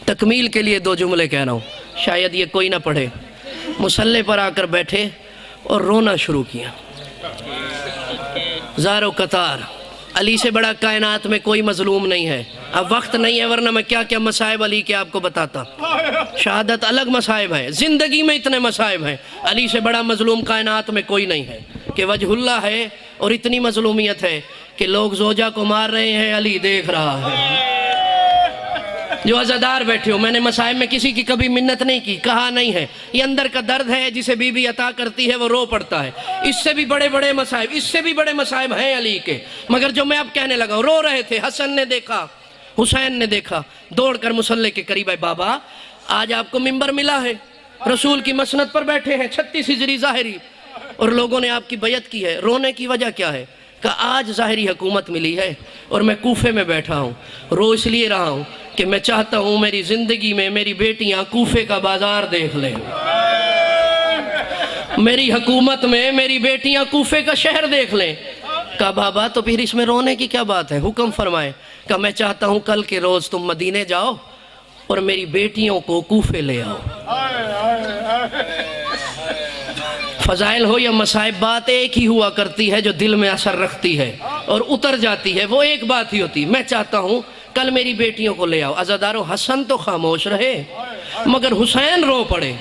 Speaker 3: تکمیل کے لیے 2 جملے کہہ رہا ہوں، شاید یہ کوئی نہ پڑھے. مصلی پر آ کر بیٹھے اور رونا شروع کیا. زار و قطار. علی سے بڑا کائنات میں کوئی مظلوم نہیں ہے. اب وقت نہیں ہے ورنہ میں کیا کیا مصائب علی کے آپ کو بتاتا. شہادت الگ مصائب ہے، زندگی میں اتنے مصائب ہیں. علی سے بڑا مظلوم کائنات میں کوئی نہیں ہے کہ وجہ اللہ ہے اور اتنی مظلومیت ہے کہ لوگ زوجہ کو مار رہے ہیں علی دیکھ رہا ہے. جو عزادار بیٹھے ہو، میں نے مصائب میں کسی کی کبھی منت نہیں کی، کہا نہیں ہے. یہ اندر کا درد ہے جسے بی بی عطا کرتی ہے وہ رو پڑتا ہے. اس سے بھی بڑے بڑے مصائب، اس سے بھی بڑے مصائب ہیں علی کے. مگر جو میں اب کہنے لگا ہوں، رو رہے تھے. حسن نے دیکھا، حسین نے دیکھا، دوڑ کر مصلی کے قریب آئے. بابا آج آپ کو منبر ملا ہے، رسول کی مسند پر بیٹھے ہیں، 36 ہجری ظاہری، اور لوگوں نے آپ کی بیعت کی ہے. رونے کی وجہ کیا ہے؟ کہ آج ظاہری حکومت ملی ہے اور میں کوفے میں بیٹھا ہوں. رو اس لیے رہا ہوں کہ میں چاہتا ہوں میری زندگی میں میری بیٹیاں کوفے کا بازار دیکھ لیں. میری حکومت میں میری بیٹیاں کوفے کا شہر دیکھ لیں. کہا بابا تو پھر اس میں رونے کی کیا بات ہے؟ حکم فرمائے. کہ میں چاہتا ہوں کل کے روز تم مدینے جاؤ اور میری بیٹیوں کو کوفے لے آؤ. فضائل ہو یا مصائب، بات ایک ہی ہوا کرتی ہے جو دل میں اثر رکھتی ہے اور اتر جاتی ہے، وہ ایک بات ہی ہوتی. میں چاہتا ہوں کل میری بیٹیوں کو لے آؤ. عزادارو حسن تو خاموش رہے مگر حسین رو پڑے.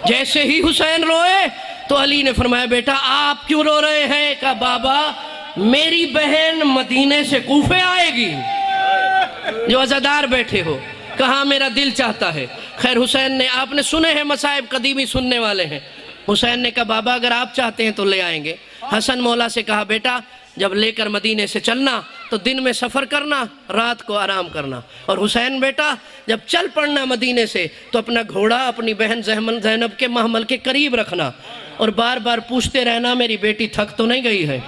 Speaker 3: جیسے ہی حسین روئے تو علی نے فرمایا بیٹا آپ کیوں رو رہے ہیں؟ کہا بابا میری بہن مدینے سے کوفے آئے گی. جو عزادار بیٹھے ہو، کہاں میرا دل چاہتا ہے. خیر حسین نے، آپ نے سنے ہیں مصائب، قدیمی سننے والے ہیں. حسین نے کہا بابا اگر آپ چاہتے ہیں تو لے آئیں گے. حسن مولا سے کہا بیٹا جب لے کر مدینے سے چلنا تو دن میں سفر کرنا، رات کو آرام کرنا. اور حسین بیٹا جب چل پڑنا مدینے سے تو اپنا گھوڑا اپنی بہن زینب کے محمل کے قریب رکھنا اور بار بار پوچھتے رہنا میری بیٹی تھک تو نہیں گئی ہے،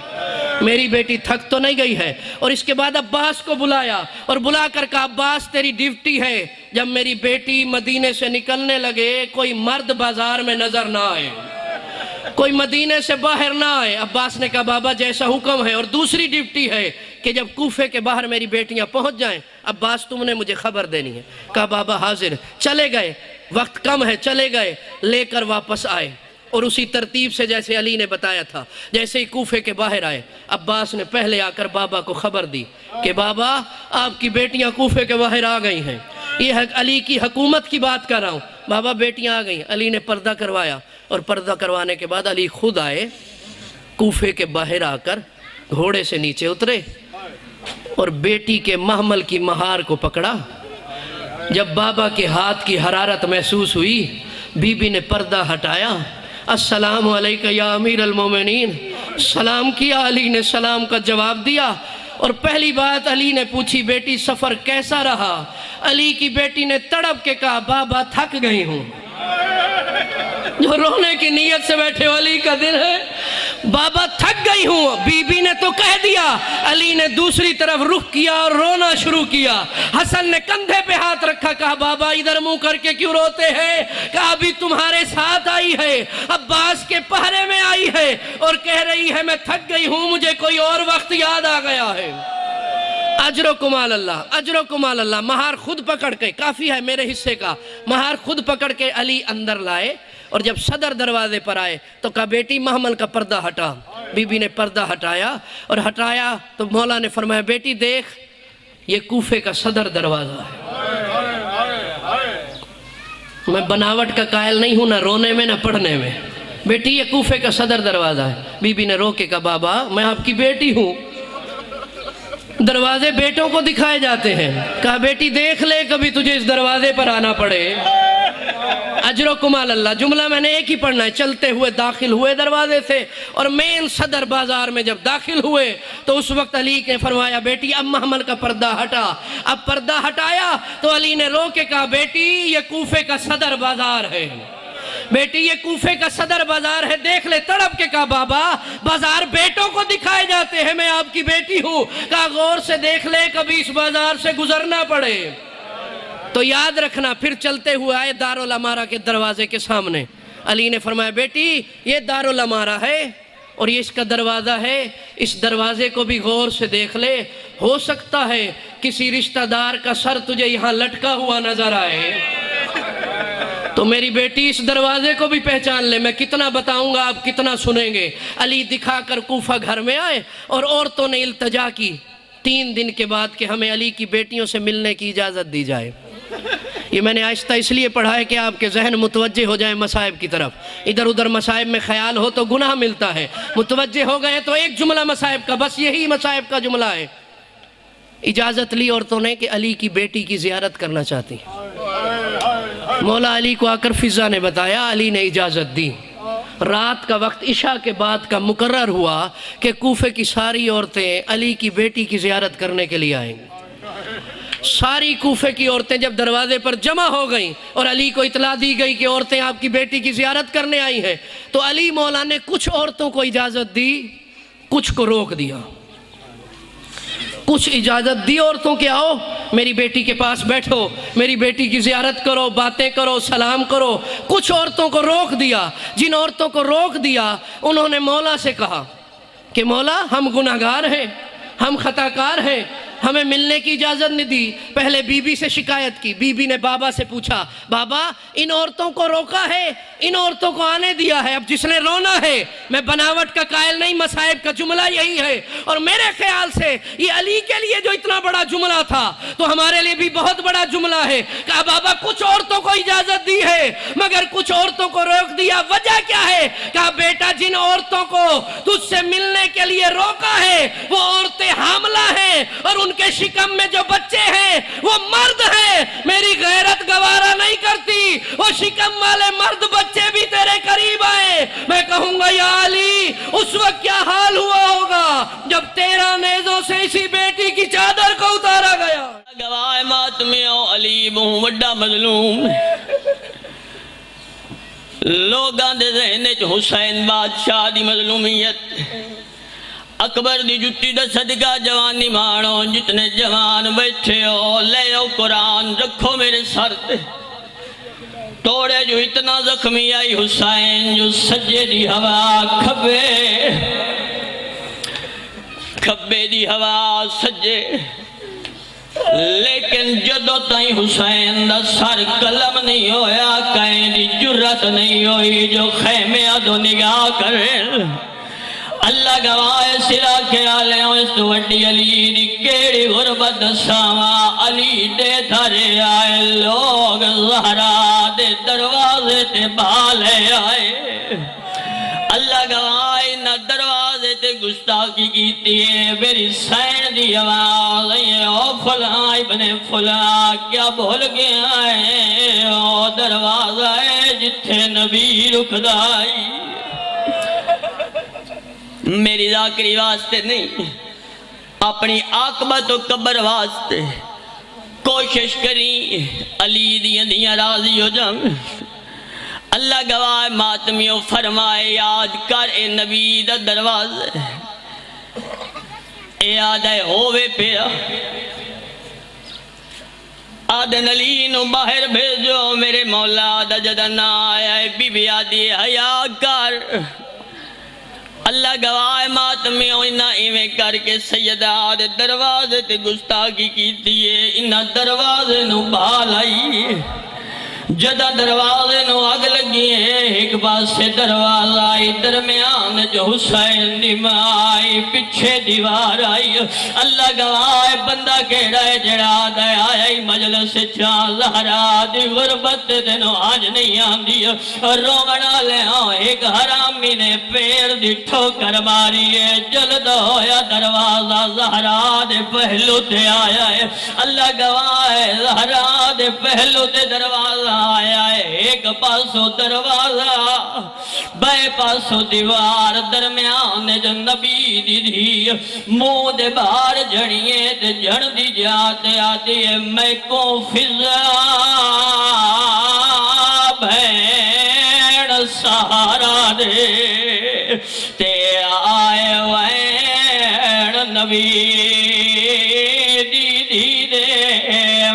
Speaker 3: میری بیٹی تھک تو نہیں گئی ہے. اور اس کے بعد عباس کو بلایا اور بلا کر کہا عباس تیری ڈیوٹی ہے جب میری بیٹی مدینے سے نکلنے لگے کوئی مرد بازار میں نظر نہ آئے، کوئی مدینے سے باہر نہ آئے. عباس نے کہا بابا جیسا حکم ہے. اور دوسری ڈیوٹی ہے کہ جب کوفے کے باہر میری بیٹیاں پہنچ جائیں عباس تم نے مجھے خبر دینی ہے. کہا بابا حاضر. چلے گئے، وقت کم ہے، چلے گئے، لے کر واپس آئے اور اسی ترتیب سے جیسے علی نے بتایا تھا. جیسے ہی کوفے کے باہر آئے عباس نے پہلے آ کر بابا کو خبر دی کہ بابا آپ کی بیٹیاں کوفے کے باہر آ گئی ہیں. یہ علی کی حکومت کی بات کر رہا ہوں. بابا بیٹیاں آ گئیں. علی نے پردہ کروایا اور پردہ کروانے کے بعد علی خود آئے، کوفے کے باہر آ کر گھوڑے سے نیچے اترے اور بیٹی کے محمل کی مہار کو پکڑا جب بابا کے ہاتھ کی حرارت محسوس ہوئی، بی بی نے پردہ ہٹایا، السلام علیکہ یا امیر المومنین، سلام کیا، علی نے سلام کا جواب دیا، اور پہلی بات علی نے پوچھی، بیٹی سفر کیسا رہا؟ علی کی بیٹی نے تڑپ کے کہا، بابا تھک گئی ہوں۔ جو رونے کی نیت سے بیٹھے علی کا دل ہے، بابا تھک گئی ہوں۔ بی بی نے تو کہہ دیا، علی نے دوسری طرف رخ کیا اور رونا شروع کیا۔ حسن نے کندھے پہ ہاتھ رکھا، کہا بابا ادھر منہ کر کے کیوں روتے ہیں؟ کہا ابھی تمہارے ساتھ آئی ہے، عباس کے پہرے میں آئی ہے اور کہہ رہی ہے میں تھک گئی ہوں، مجھے کوئی اور وقت یاد آ گیا ہے۔ اجرکم علی اللہ، اجرکم علی اللہ۔ مہار خود پکڑ کے، کافی ہے میرے حصے کا، مہار خود پکڑ کے علی اندر لائے، اور جب صدر دروازے پر آئے تو کہا بیٹی محمل کا پردہ ہٹا۔ بی بی نے پردہ ہٹایا، اور ہٹایا تو مولا نے فرمایا بیٹی دیکھ، یہ کوفے کا صدر دروازہ ہے۔ میں بناوٹ کا قائل نہیں ہوں، نہ رونے میں نہ پڑھنے میں۔ بیٹی یہ کوفے کا صدر دروازہ ہے۔ بی بی نے رو کے کہا بابا میں آپ کی بیٹی ہوں، دروازے بیٹوں کو دکھائے جاتے ہیں۔ کہا بیٹی دیکھ لے کبھی تجھے اس دروازے پر آنا پڑے۔ اجرکم علی اللہ، جملہ میں نے ایک ہی پڑھنا ہے۔ چلتے ہوئے داخل ہوئے دروازے سے، اور مین صدر بازار میں جب داخل ہوئے تو اس وقت علی نے فرمایا بیٹی اب محمل کا پردہ ہٹا۔ اب پردہ ہٹایا تو علی نے رو کے کہا بیٹی یہ کوفے کا صدر بازار ہے، بیٹی یہ کوفے کا صدر بازار ہے، دیکھ لے۔ تڑپ کے کہا بابا بازار بیٹوں کو دکھائے جاتے ہیں، میں آپ کی بیٹی ہوں۔ کہا غور سے دیکھ لے کبھی اس بازار سے گزرنا پڑے تو یاد رکھنا۔ پھر چلتے ہوئے آئے دارالامارہ کے دروازے کے سامنے۔ علی نے فرمایا بیٹی یہ دارالامارہ ہے اور یہ اس کا دروازہ ہے، اس دروازے کو بھی غور سے دیکھ لے، ہو سکتا ہے کسی رشتہ دار کا سر تجھے یہاں لٹکا ہوا نظر آئے، تو میری بیٹی اس دروازے کو بھی پہچان لے۔ میں کتنا بتاؤں گا آپ کتنا سنیں گے۔ علی دکھا کر کوفہ گھر میں آئے، اور عورتوں نے التجا کی 3 دن کے بعد کہ ہمیں علی کی بیٹیوں سے ملنے کی اجازت دی جائے۔ یہ میں نے آہستہ اس لیے پڑھا ہے کہ آپ کے ذہن متوجہ ہو جائیں مصائب کی طرف۔ ادھر ادھر مصائب میں خیال ہو تو گناہ ملتا ہے، متوجہ ہو گئے تو ایک جملہ مصائب کا، بس یہی مصائب کا جملہ ہے۔ اجازت لی عورتوں نے کہ علی کی بیٹی کی زیارت کرنا چاہتی۔ مولا علی کو آ کر فضا نے بتایا، علی نے اجازت دی۔ رات کا وقت عشاء کے بعد کا مقرر ہوا کہ کوفے کی ساری عورتیں علی کی بیٹی کی زیارت کرنے کے لیے آئیں گی۔ ساری کوفے کی عورتیں جب دروازے پر جمع ہو گئیں اور علی کو اطلاع دی گئی کہ عورتیں آپ کی بیٹی کی زیارت کرنے آئی ہیں، تو علی مولا نے کچھ عورتوں کو اجازت دی، کچھ کو روک دیا۔ کچھ اجازت دی عورتوں کے آؤ میری بیٹی کے پاس بیٹھو، میری بیٹی کی زیارت کرو، باتیں کرو، سلام کرو۔ کچھ عورتوں کو روک دیا۔ جن عورتوں کو روک دیا انہوں نے مولا سے کہا کہ مولا ہم گناہگار ہیں، ہم خطا کار ہیں، ہمیں ملنے کی اجازت نہیں دی۔ پہلے بی بی سے شکایت کی، بی بی نے بابا سے پوچھا بابا ان عورتوں کو روکا ہے، ان عورتوں کو آنے دیا ہے، اب جس نے رونا ہے، میں بناوٹ کا قائل نہیں، مصائب کا جملہ یہی ہے۔ اور میرے خیال سے یہ علی کے لیے جو اتنا بڑا جملہ تھا تو ہمارے لیے بھی بہت بڑا جملہ ہے۔ کہا بابا کچھ عورتوں کو اجازت دی ہے مگر کچھ عورتوں کو روک دیا، وجہ کیا ہے؟ کہا بیٹا جن عورتوں کو تجھ سے ملنے کے لیے روکا ہے وہ عورتیں حاملہ ہیں، اور ان کے شکم میں جو بچے ہیں وہ مرد ہیں۔ میری غیرت گوارا نہیں کرتی وہ شکم والے مرد بچے بھی تیرے قریب آئے۔ میں کہوں گا یا علی اس وقت کیا حال ہوا ہوگا جب 13 نیزوں سے اسی بیٹی کی چادر کو اتارا گیا۔
Speaker 5: گواہ ماتمیوں علی بہوں وڈا مظلوم، لوگاں دے ذہن وچ حسین بادشاہ دی مظلومیت، اکبر دی جتی دا صدقہ جوانی مانو، جتنے جوان بیٹھے ہو لے او قرآن رکھو میرے سر تے۔ توڑے جو اتنا زخمی آئی حسین جو سجے دی ہوا کھبے دی ہوا سجے، لیکن جدو تائیں حسین دا سر قلم نہیں ہویا، کہیں دی جرت نہیں ہوئی جو خیمے آدھو نگاہ کرے۔ اللہ گواہ سرا خیالیں اس تو وڈی علی دی کیڑی غربت ساواں، علی دے دھرے آئے لوگ زہرا دے دروازے تے بالے آئے۔ اللہ گواہ نہ دروازے تے گستاخی کیتی ہے میری سین دی آواز ہے او فلاں ابن فلاں کیا بھول گیا ہے او دروازہ ہے جتھے نبی رکھدائی میری ذاکری واسطے نہیں اپنی عاقبت و قبر واسطے کوشش کری علی دیاں راضی ہو جاؤں اللہ گواہ ماتمیوں فرمائے یاد کر اے نبی دا دروازہ اے آدھے ہووے پیا آدھن علی نو باہر بھیجو میرے مولا دا جدہ نہ آیا بی بی آدھی حیا کر اللہ گواہ ماتمیوں انہا ایمیں کر کے سیدہ آدھے دروازے تے گستاخی کی دیئے انہا دروازے نو بھال آئی جدہ دروازے نو آگ لگی ہے ایک پاس سے دروازہ آئی درمیان جو حسین دی ماں آئی پچھے دیوار آئی اللہ گواہ بندہ کہڑا ہے جڑا دے آئی مجلس چاہ زہرا دی غربت دنو آج نہیں آندی رومنا لے ایک حرامی نے پیر دی ٹھوکر ماری ہے جلد ہویا دروازہ زہرا دے پہلو تے آیا ہے اللہ گواہ ہے زہرا دے پہلو تے دروازہ آیا ہے ایک پاسو دروازہ بے پاسو دیوار درمیان جو نبی دی دی منہ دے باہر جڑیے تے جڑ دی جاتے آتی ہے میں کو فضا بھین سہارا دے تے آئے وین نبی دی دی دے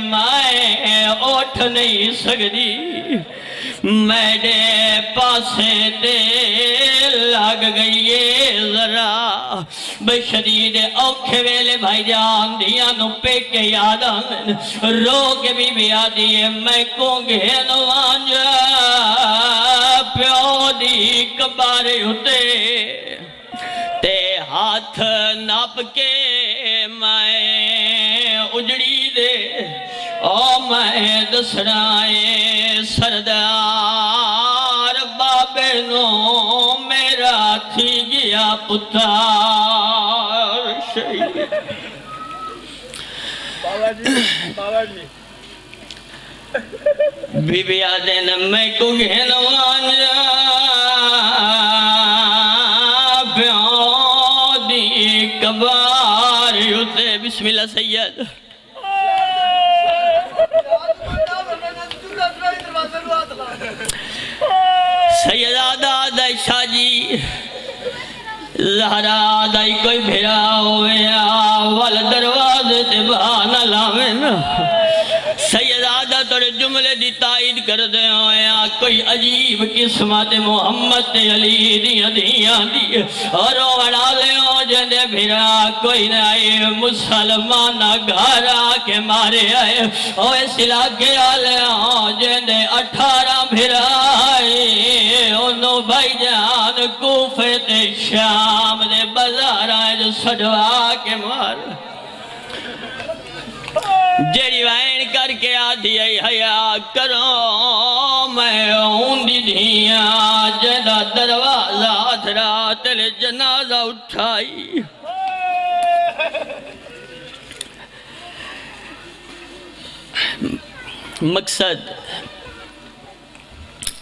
Speaker 5: میں اٹھ نہیں سکتی میرے پاسے تے لگ گئی ذرا بشدید اوکھے ویلے بھائی جان دیا نو پہ کے یاد آمن رو کے بی بی آدھی ہے میں کو گھینو آنجا پیو دی کبارے ہوتے تے ہاتھ ناپ کے میں اجڑی دے او میں دسرائے سردار بابے نو میرا تھی گیا پتار شہید
Speaker 4: بابا جی
Speaker 5: بی بی آدین میں کو گھنو آنجا پیوں دی کباری ہوتے بسم اللہ سید سیدہ دائی شاہ جی زہرا دائی کوئی بھیرا ہویا وال دروازے تے بہانا لاوین سیدہ توڑے جملے دی تائید کر دے ہویا کوئی عجیب قسمت محمد علی دیاں دی اور وڑا لے ہو جندے بھیرا کوئی نئے مسلمانہ گھارا کے مارے آئے اوہ اس علاقے آلے ہو جندے 18 بھیرا آئے انہوں بھائی جان کوفے تے شام دے بزار آئے جو سڑوا کے مار جیڑی وین کر کے آدھی حیا کرو میں ہوندی دھیاں جدہ دروازہ دھرا تلے جنازہ اٹھائی مقصد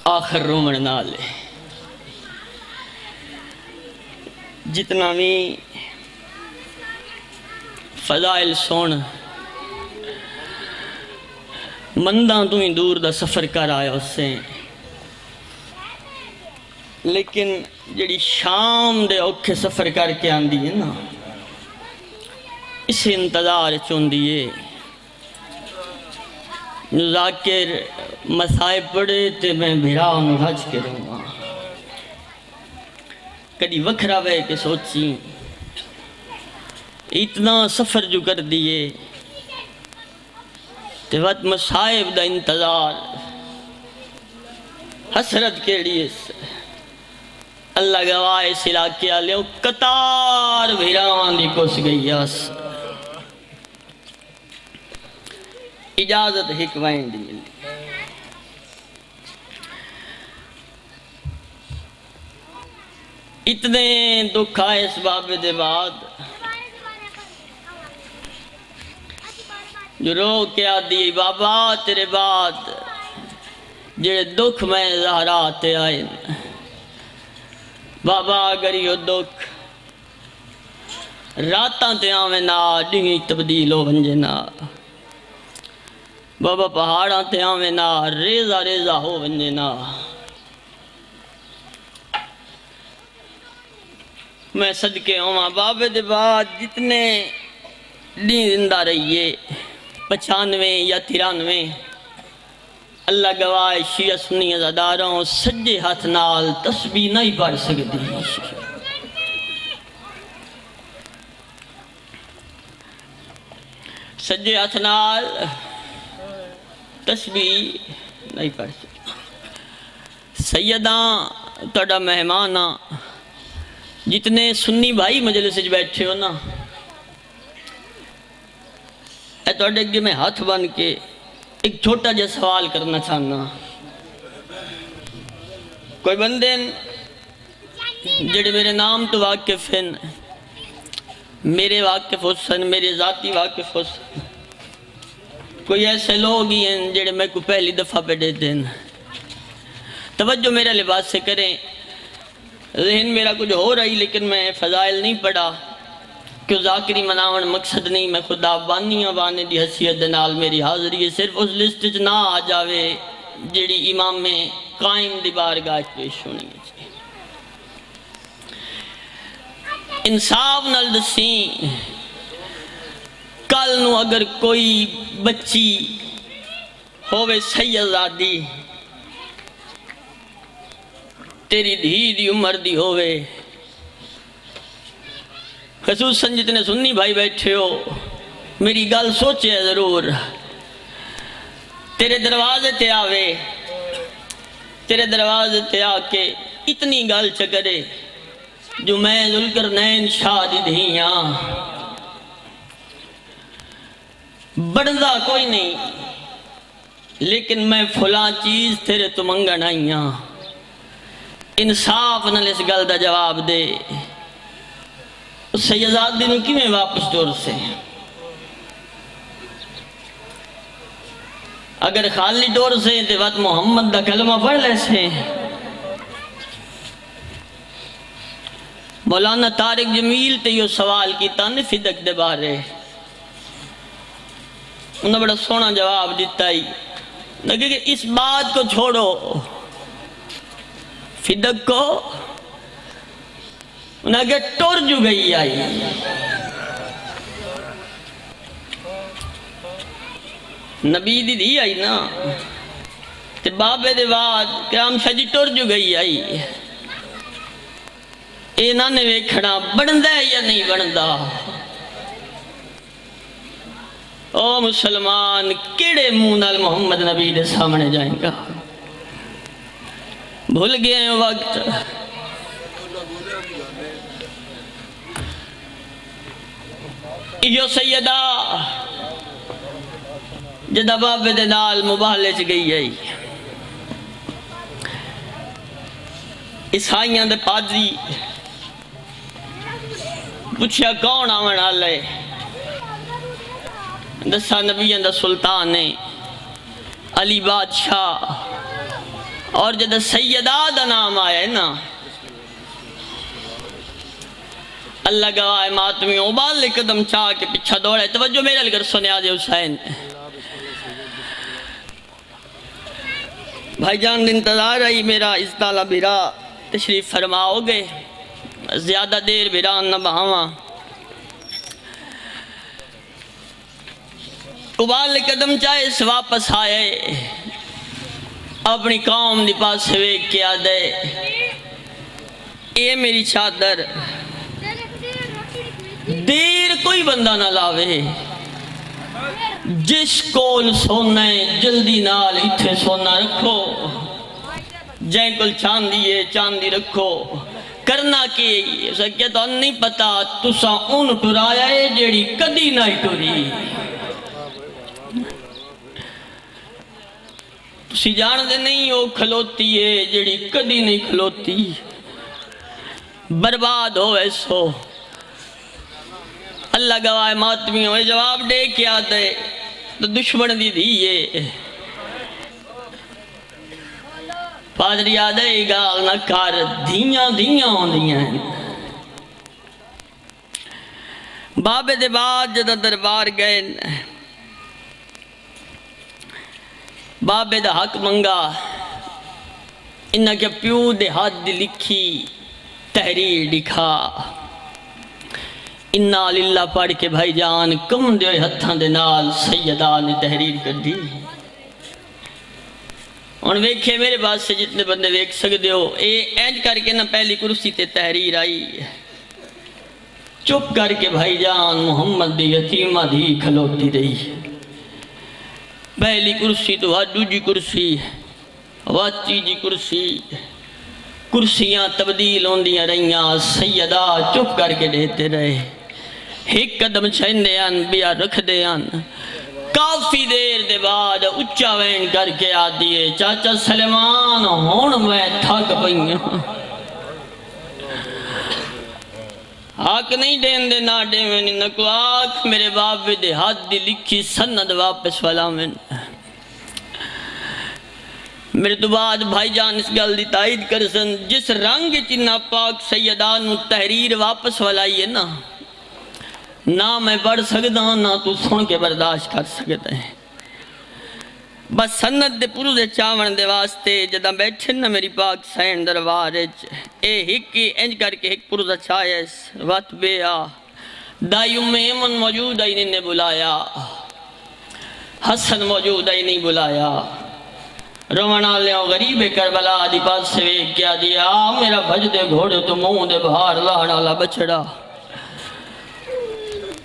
Speaker 5: آخر رومن نالے جتنا بھی فضائل سون منداں تو ہی دور دا سفر کر آیا اس سے لیکن جڑی شام دے اوکھے سفر کر کے آن دیئے نا اسے انتظار چون دیئے ذاکر مسائب پڑے تے میں بھیراؤں رج کے رہوں گا کدی وکھرا وے کے سوچی اتنا سفر جو کر دیئے تے وقت مسائب دا انتظار حسرت کے لیے اللہ گواہ اس علاقے آلے قطار بھیران دی کس گئی اس اجازت حکمائیں دی ملی اتنے دکھ آئے اس بابے دے بعد جو رو کے آدھی بابا تیرے بعد جڑے دکھ میں زہراتے آئے بابا اگر یہ دکھ راتاں تے آویں نا ڈنگی تبدیل ہو ونجے نا بابا پہاڑاں تے آویں نا ریزہ ریزہ ہو ونجے نا میں صدقے ہوں بابے دے بعد جتنے دین زندہ رہیے 95 یا 93 اللہ گواہ شیعہ سنی عزاداروں سجے ہاتھ نال تسبیح نہیں پڑھ سکتی سجے ہاتھ نال تسبیح نہیں پڑھ سکتی سیداں تہاڈا مہمان جتنے سنی بھائی مجلس وچ بیٹھے ہو نا اے تہاڈے اگے میں ہاتھ بن کے ایک چھوٹا جا سوال کرنا چاہنا کوئی بندے جڑے میرے نام تو واقف ہیں میرے واقف حسن میرے ذاتی واقف حسن کوئی ایسے لوگ ہی ہیں جڑے میں کو پہلی دفعہ پہ دیتے ہیں توجہ میرے لباس سے کریں ذہن میرا کچھ ہو رہی لیکن میں فضائل نہیں پڑھا کہ ذاکری مناون مقصد نہیں میں خدا بانیاں بانے دی حیثیت دنال میری حاضری ہے صرف اس لسٹ چ نہ آ جاوے جیڑی امام میں قائم دی بارگاہ پیش ہونی ہے انصاف نال دسیں کل نو اگر کوئی بچی ہووے سیدادی تیری دھی دی عمر دی ہووے خصوصاً جتنے سنی بھائی بیٹھے ہو میری گل سوچے ضرور تیرے دروازے تے آوے تیرے دروازے تے آ کے اتنی گل چکرے جو میں ذوالقرنین شاہ دی دھیاں بڑھدا کوئی نہیں لیکن میں فلاں چیز تیرے تو منگن آئیاں انصاف نال اس گل دا جواب دے اس سیدادی نے کی میں واپس دور سے اگر خالی دور سے تے وقت محمد دا کلمہ پڑھ لے سے مولانا طارق جمیل تے یہ سوال کی تانے فدق دے بارے انہوں نے بڑا سونا جواب دیتا ہی لیکن کہ اس بات کو چھوڑو فدق کو انہیں کہ ٹور جو گئی آئی نبی دی دی آئی نا تے بابے دے بعد کہ ہم شجی ٹور جو گئی آئی اینا نے ویکھنا بڑھندا ہے یا نہیں بڑھندا او مسلمان کیڑے مونال محمد نبی دے سامنے جائیں گا بھول گئے ہیں وقت یہ سیدہ جدہ بابے دے نال مباہلے چ گئی ہے عیسائیاں دے پادری پوچھیا کون آون والے دسا نبیوں دا سلطان ہے علی بادشاہ اور جدہ سیدہ دا نام آیا ہے نا اللہ گواہ ماتمی ابال لے قدم چاہ کے پچھا دوڑا ہے توجہ میرے لگر سنے آج حسین بھائی جان انتظار رہی میرا ازدالہ بیرا تشریف فرماؤ گے زیادہ دیر بیران نہ بہاواں ابال لے قدم چاہے سے واپس آئے اپنی قوم دی پاس سے ویک کیا دے اے میری چادر دیر کوئی بندہ نہ لاوے جس کول سونا ہے جلدی نال اتھے سونا رکھو جائیں کل چاندی ہے چاندی رکھو کرنا کی اسے کیا تو نہیں پتا تسا ان ٹرایا ہے جیڑی کدی نہ ٹری تسی جان دے نہیں ہو کھلوتی ہے جیڑی کدی نہیں کھلوتی برباد ہوئے سو اللہ گواہ ماتمی ہوئے جواب دے کیا دے تو دشمن دی دیئے پادری آدھے گال نہ کار دھیاں ہوں دیاں بابے دے بعد جدہ دربار گئے بابے دا حق منگا انہاں کے پیو دے ہاتھ دی لکھی تحریر دکھا انا للہ پڑھ کے بھائی جان کم دے ہتھاں دے نال سیدہ نے تحریر کر دی اور ویکھے میرے پاس سے جتنے بندے ویکھ سکتے ہو اے اینج کر کے نہ پہلی کرسی تے تحریر آئی چپ کر کے بھائی جان محمد دی یتیمہ دی کھلوتی رہی پہلی کرسی تو ہڈو جی کرسی واچی جی کرسی کرسیاں تبدیل ہوندیاں رہیاں سیدہ چپ کر کے دیتے رہے ایک قدم چھندے آن بیا رکھ دے آن کافی دیر دے بعد اچھا وین کر کے آدھیے چاچا سلیمان ہون میں تھک پئیں حق نہیں دین دے نہ دے میں نکو آکھ میرے باپ دے ہاتھ دی لکھی سند واپس والا میں میرے تو بعد بھائی جان اس گل دی تائید کر سن جس رنگ چنہ پاک سیدانو تحریر واپس والائی ہے نہ میں پڑھ سکتا ہوں نہ تو سن کے برداشت کر سکتا ہے بس سند دے پورو دے چاون دے واسطے جدہ بیٹھے نا میری پاک سین دربار اے ہکی انج کر کے ہک پورو دا چھائیس وقت بے آ دائی ایمن موجود آئی نے بلایا حسن موجود آئی نہیں بلایا رونا لیاں غریب کربلا دی پاس سے ویک کیا دیا میرا بھج دے گھوڑے تو منہ دے بہار لانا لا بچڑا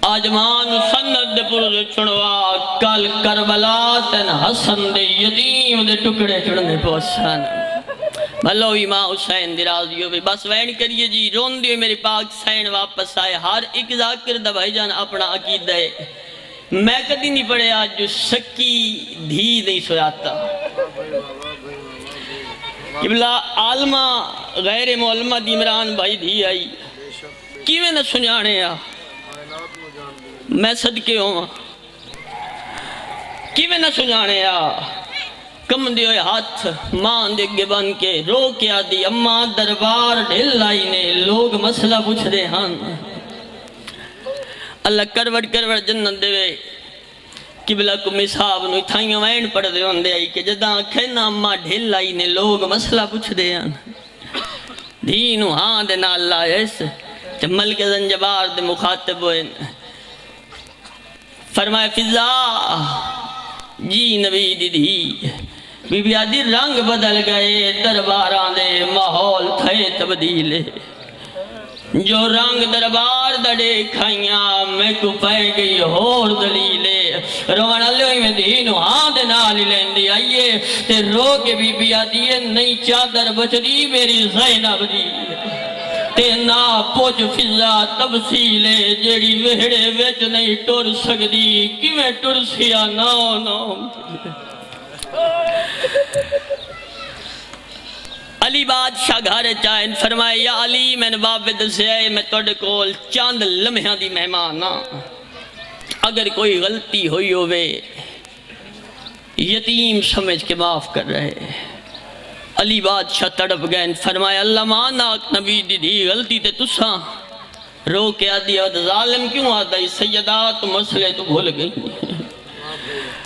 Speaker 5: آج مان سند دے پورو دے چنوا کل کربلا تن حسن دے یتیم دے ٹکڑے چڑھنے پوچھان بھلو امام حسین دی راضی ہوئے بس وین کریے جی رون دیئے میری پاک سین واپس آئے ہر ایک ذاکر دا بھائی جان اپنا عقید ہے میں کدی نہیں پڑھے آج جو سکی دھی نہیں سویاتا قبلہ عالمہ غیر معلمہ دیمران بھائی دھی آئی کیویں نہ سنجانے آ میں صدقے ہوں کیویں نہ سنجانے آ کم دیوئے ہاتھ مان دے گے بن کے رو کے آدھی اماں دربار ڈھل آئی نے لوگ مسئلہ پوچھ دے ہاں اللہ کروڑ جنت دے قبلہ کو مصحاب نو تھائیوں وین پڑھ دے ہوندے آئی کہ جداں کھینا اماں ڈھل آئی نے لوگ مسئلہ پوچھ دے ہاں دینو ہاں دے نا اللہ ایس تے ملک زنجبار دے مخاطب ہوئے فرمائے فضا جی نبی دی بی بی آدھی رنگ بدل گئے درباران دے ماحول تھے تبدیلے جو رنگ دربار دڑے کھائیاں میں کو پائے گئی اور دلیلے روانہ لوئی میں دینو ہاں دے نالی لیندی آئیے تے رو کے بی بی آدھی نئی چادر بچ دی میری زینب دی تے نا پوچھ فضا تفصیلے جیڑی وہڑے ویچ نہیں ٹور سکدی کیویں ٹور سیا نو علی بادشاہ گھر چاہیں فرمائے یا علی میں نے بابد سے آئے میں توڑے کول چاند لمحہ دی مہمانا اگر کوئی غلطی ہوئی ہوئے یتیم سمجھ کے معاف کر رہے علی بادشاہ تڑپ گئے فرمایا اللہ ماناک نبی دی غلطی تے تساں رو کے آدھی ظالم کیوں آدھا سیدات مسئلے تو بھول گئی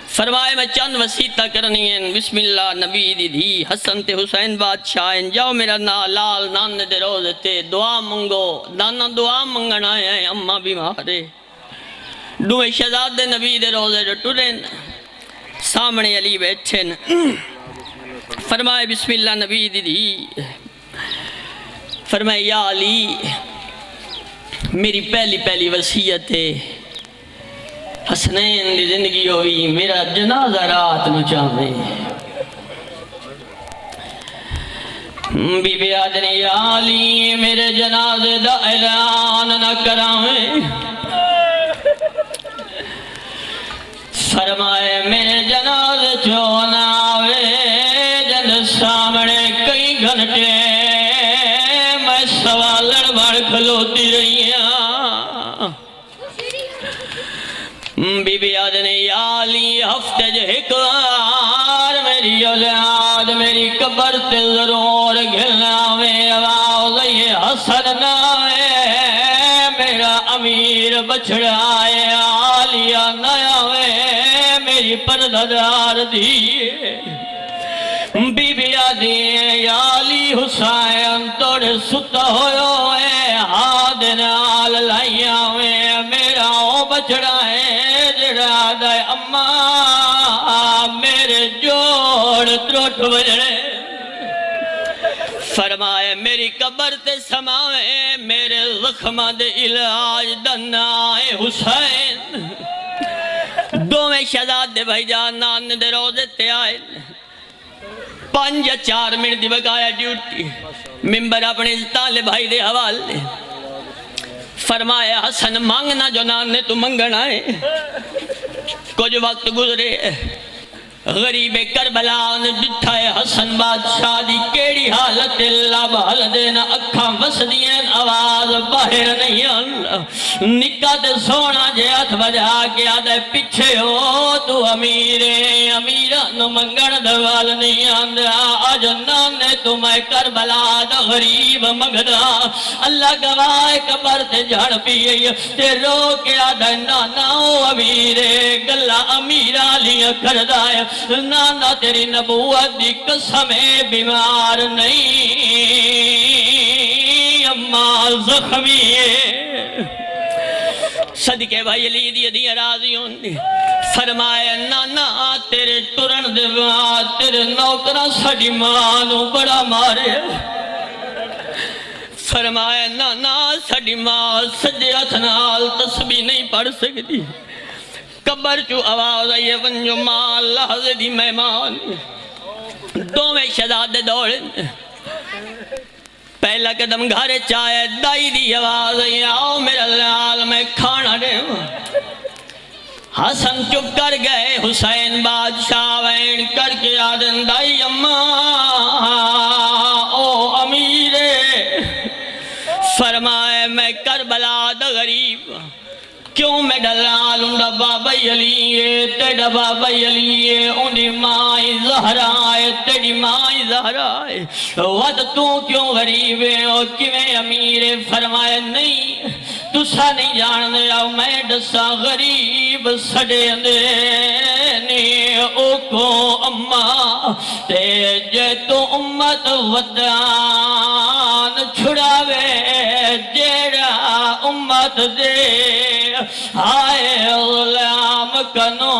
Speaker 5: فرمائے میں چند وسیطہ کرنی ہیں بسم اللہ نبی دی حسن تے حسین بادشاہ ہیں جاؤ میرا لال نانے دے روزے تے دعا منگو نانا دعا منگن آئے ہیں اممہ بیمارے دوئے شہزاد نبی دے روزے جو ٹرین سامنے علی بیٹھن فرمائے بسم اللہ نبی دی فرمائے یا علی میری پہلی وصیت ہے حسنین دی زندگی ہوئی میرا جنازہ رات نو چاہے بی بی آدھنے یا علی میرے جنازے دا اعلان نہ کراویں فرمائے میرے جنازے چونا آوے جن سامنے کئی گھنٹے میں سوالڑ کھلوتی رہی ہیں بی بی آدھنے یا علی ہفتے جو ہکوار میری اولاد میری قبر تے ضرور گھلنا میں آواز یہ حسن ناوے میرا امیر بچڑا ہے عالیہ ناوے میری پرددار دیئے بی بی آدھی یا علی حسین توڑے ستا ہوئے ہاتھ نال لائیاں میں میرا او بچڑا ہے جڑا دائے اماں میرے جوڑ تروٹ بجڑے فرمائے میری قبر تے سماوے میرے زخمہ دے علاج دنائے حسین دو میں شہزاد دے بھائی جان نان دے روزے تے آئے 5 یا 4 منٹ دی بقایا ڈیوٹی ممبر اپنے تالے بھائی دے حوالے فرمایا حسن مانگنا جو نان نے تو منگنا ہے کچھ وقت گزرے غریب کربلا نے ڈٹھا ہے حسن بادشاہ دی کیڑی حالت اللہ بحل دینا اکھاں بس دیں آواز باہر نہیں آن نکا دے سونا جے ہاتھ بجا کے آدھے پیچھے ہو تو امیران منگن دوال نہیں آندھا آج نانے تمہیں کربلا دا غریب مگدہ اللہ گواہ قبر تے جھڑ پیئے تے رو کے آدھے ناناؤ امیرے گلہ امیرہ لیا کردائے نانا تیری نبوت دی قسم بیمار نہیں اماں زخمی ہے صدقے بھائی علی دی دی راضیوں دی فرمایا نانا تیرے ٹرن دے بعد تیرے نوکرہ ساڑی مانو بڑا مارے فرمایا نانا ساڑی ماں سجے اتنال تسبیح نہیں پڑھ سکتی قبر چو آواز آئیے ونجو ماں لحظے دی مہمان دو میں شہزادے دوڑے پہلا قدم گھارے چاہے دائی دی آواز آئیے آؤ میرا لال میں کھانا دے حسن چپ کر گئے حسین بادشاہ وین کر کے آدن دائی اماں او امیرے فرمائے میں کربلا دا غریب کیوں میں ڈلالوں ڈبا بھائی علیے تے ڈبا بھائی علیے انہی مائی زہرائے تیری مائی زہرائے ود تو کیوں غریب ہے اور کیویں امیر فرمائے نہیں تسا نہیں جان دے آؤ میں ڈسا غریب سڑے دے او کو اماں تے جے تو امت ودان چھڑاوے جیڑا امت دے آئے غلام کنو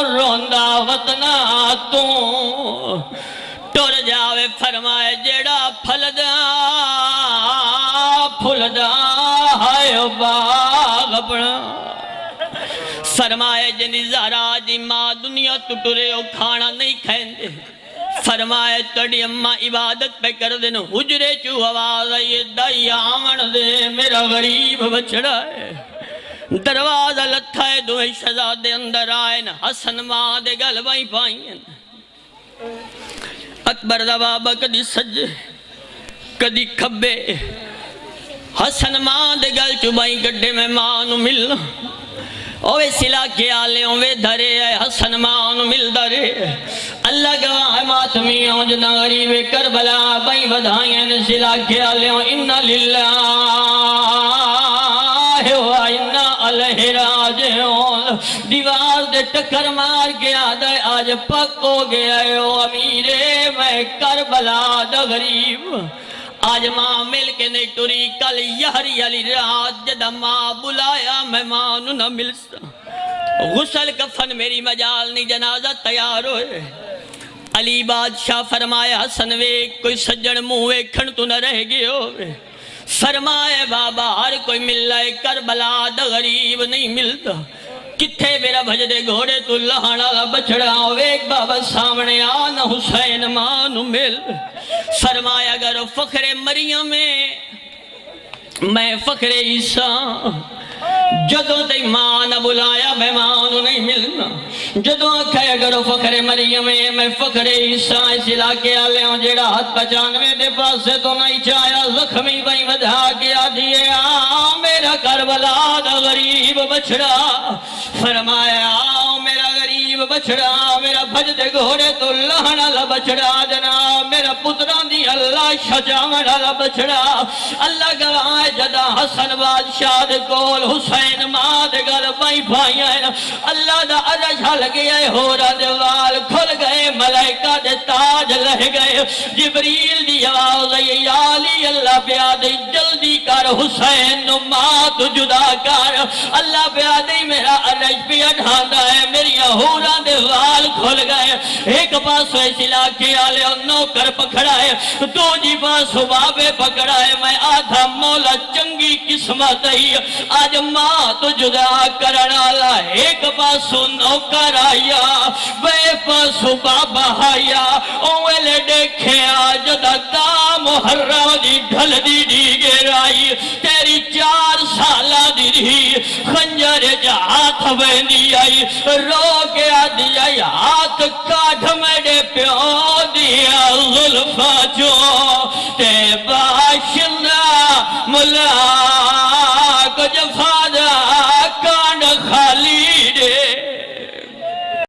Speaker 5: روندہ وطنہ تو ٹر جاوے فرمائے جیڑا پھلدہ آئے باغ اپنا فرمائے جنی زہرا دی ماں دنیا ٹرے ہو کھانا نہیں کھیندے فرمائے تڑی اممہ عبادت پہ کر دن حجرے چو آواز آئیے دائی آمن دے میرا غریب بچڑا ہے دروازہ لتھائے دوئے شہزادے اندر آئے حسن ماں دے گلوائی پائیں اکبر دا بابا کدی سجے کدی کھبے حسن ماں دے گل چوبائی گڈے میں ماں نو ملنا اوے سلا کے آلے اوے دھرے ہے حسن ماں نو مل دھرے اللہ گواہ ماتمیوں جنا غریب کربلا بائی بدھائیں سلا کے آلے انہا للہ وَإِنَّا عَلَيْهِ رَاجِعُونَ دیوار دے ٹکر مار گیا دے آج پک ہو گیا ہے امیرے میں کربلا دا غریب آج ماں مل کے نہیں ٹری کل یہری علی رات جدہ ماں بلایا میں ماں نہ ملسا غسل کفن میری مجال نہیں جنازہ تیار ہوئے علی بادشاہ فرمایا حسن ویک کوئی سجن منہ ویکھن تو نہ رہ گئے ہوئے فرمائے بابا ہر کوئی مل لائے کربلا دا غریب نہیں ملتا کتھے میرا بھجدے گھوڑے تو لہانا بچڑا ویک بابا سامنے آنا حسین مانو مل فرمایا اگر فخر مریم میں فخر عیسیٰ جدوں تے ماں نہ بلایا میں ماں انہوں نہیں ملنا جدوں آکھے اگر فخر مریم میں فخر عیسیٰ اس علاقے آلے ہوں جیڑا ہاتھ 95 دے پاس سے تو نہیں چاہیا زخمی بھائی ودھا کے آدھیے میرا کربلا دا غریب بچڑا فرمایا میرا غریب بچڑا میرا بھجدے گھوڑے تو لہن والا بچڑا جناب میرا پتران دی اللہ شجاون والا بچڑا اللہ گواہ جدا حسن بادشاہ دے کول حسین ماں دے گل بھائی بھائی اللہ دا عرش ہل گیا ہورا دے وال کھل گئے ملائکہ دے تاج لہ گئے جبریل دی آواز یا علی اللہ پیادی جلدی کر حسین نو ماں تو جدا کر اللہ پیادی میرا عرش پہ اٹھاندا ہے میری ہورا دے وال کھل گئے ایک پاس اس علاقے آلے نوکر پکڑا ہے دو جی پاس بابے پکڑا ہے میں آدھا مولا چنگی قسمت ہی آج ماں تو جدا کرنا لا ایک پاس نوکر آیا بے پاس بابا آیا اوہلے دیکھے آج دا کام محرم دی ڈھل دی ڈیگر آئی تیری 4 سالہ دی دی خنجر جا ہاتھ بہنی آئی رو کے آدھی آئی ہاتھ کاٹھ میرے پیو دیا ظلفہ جو تے باشندہ ملا کو جب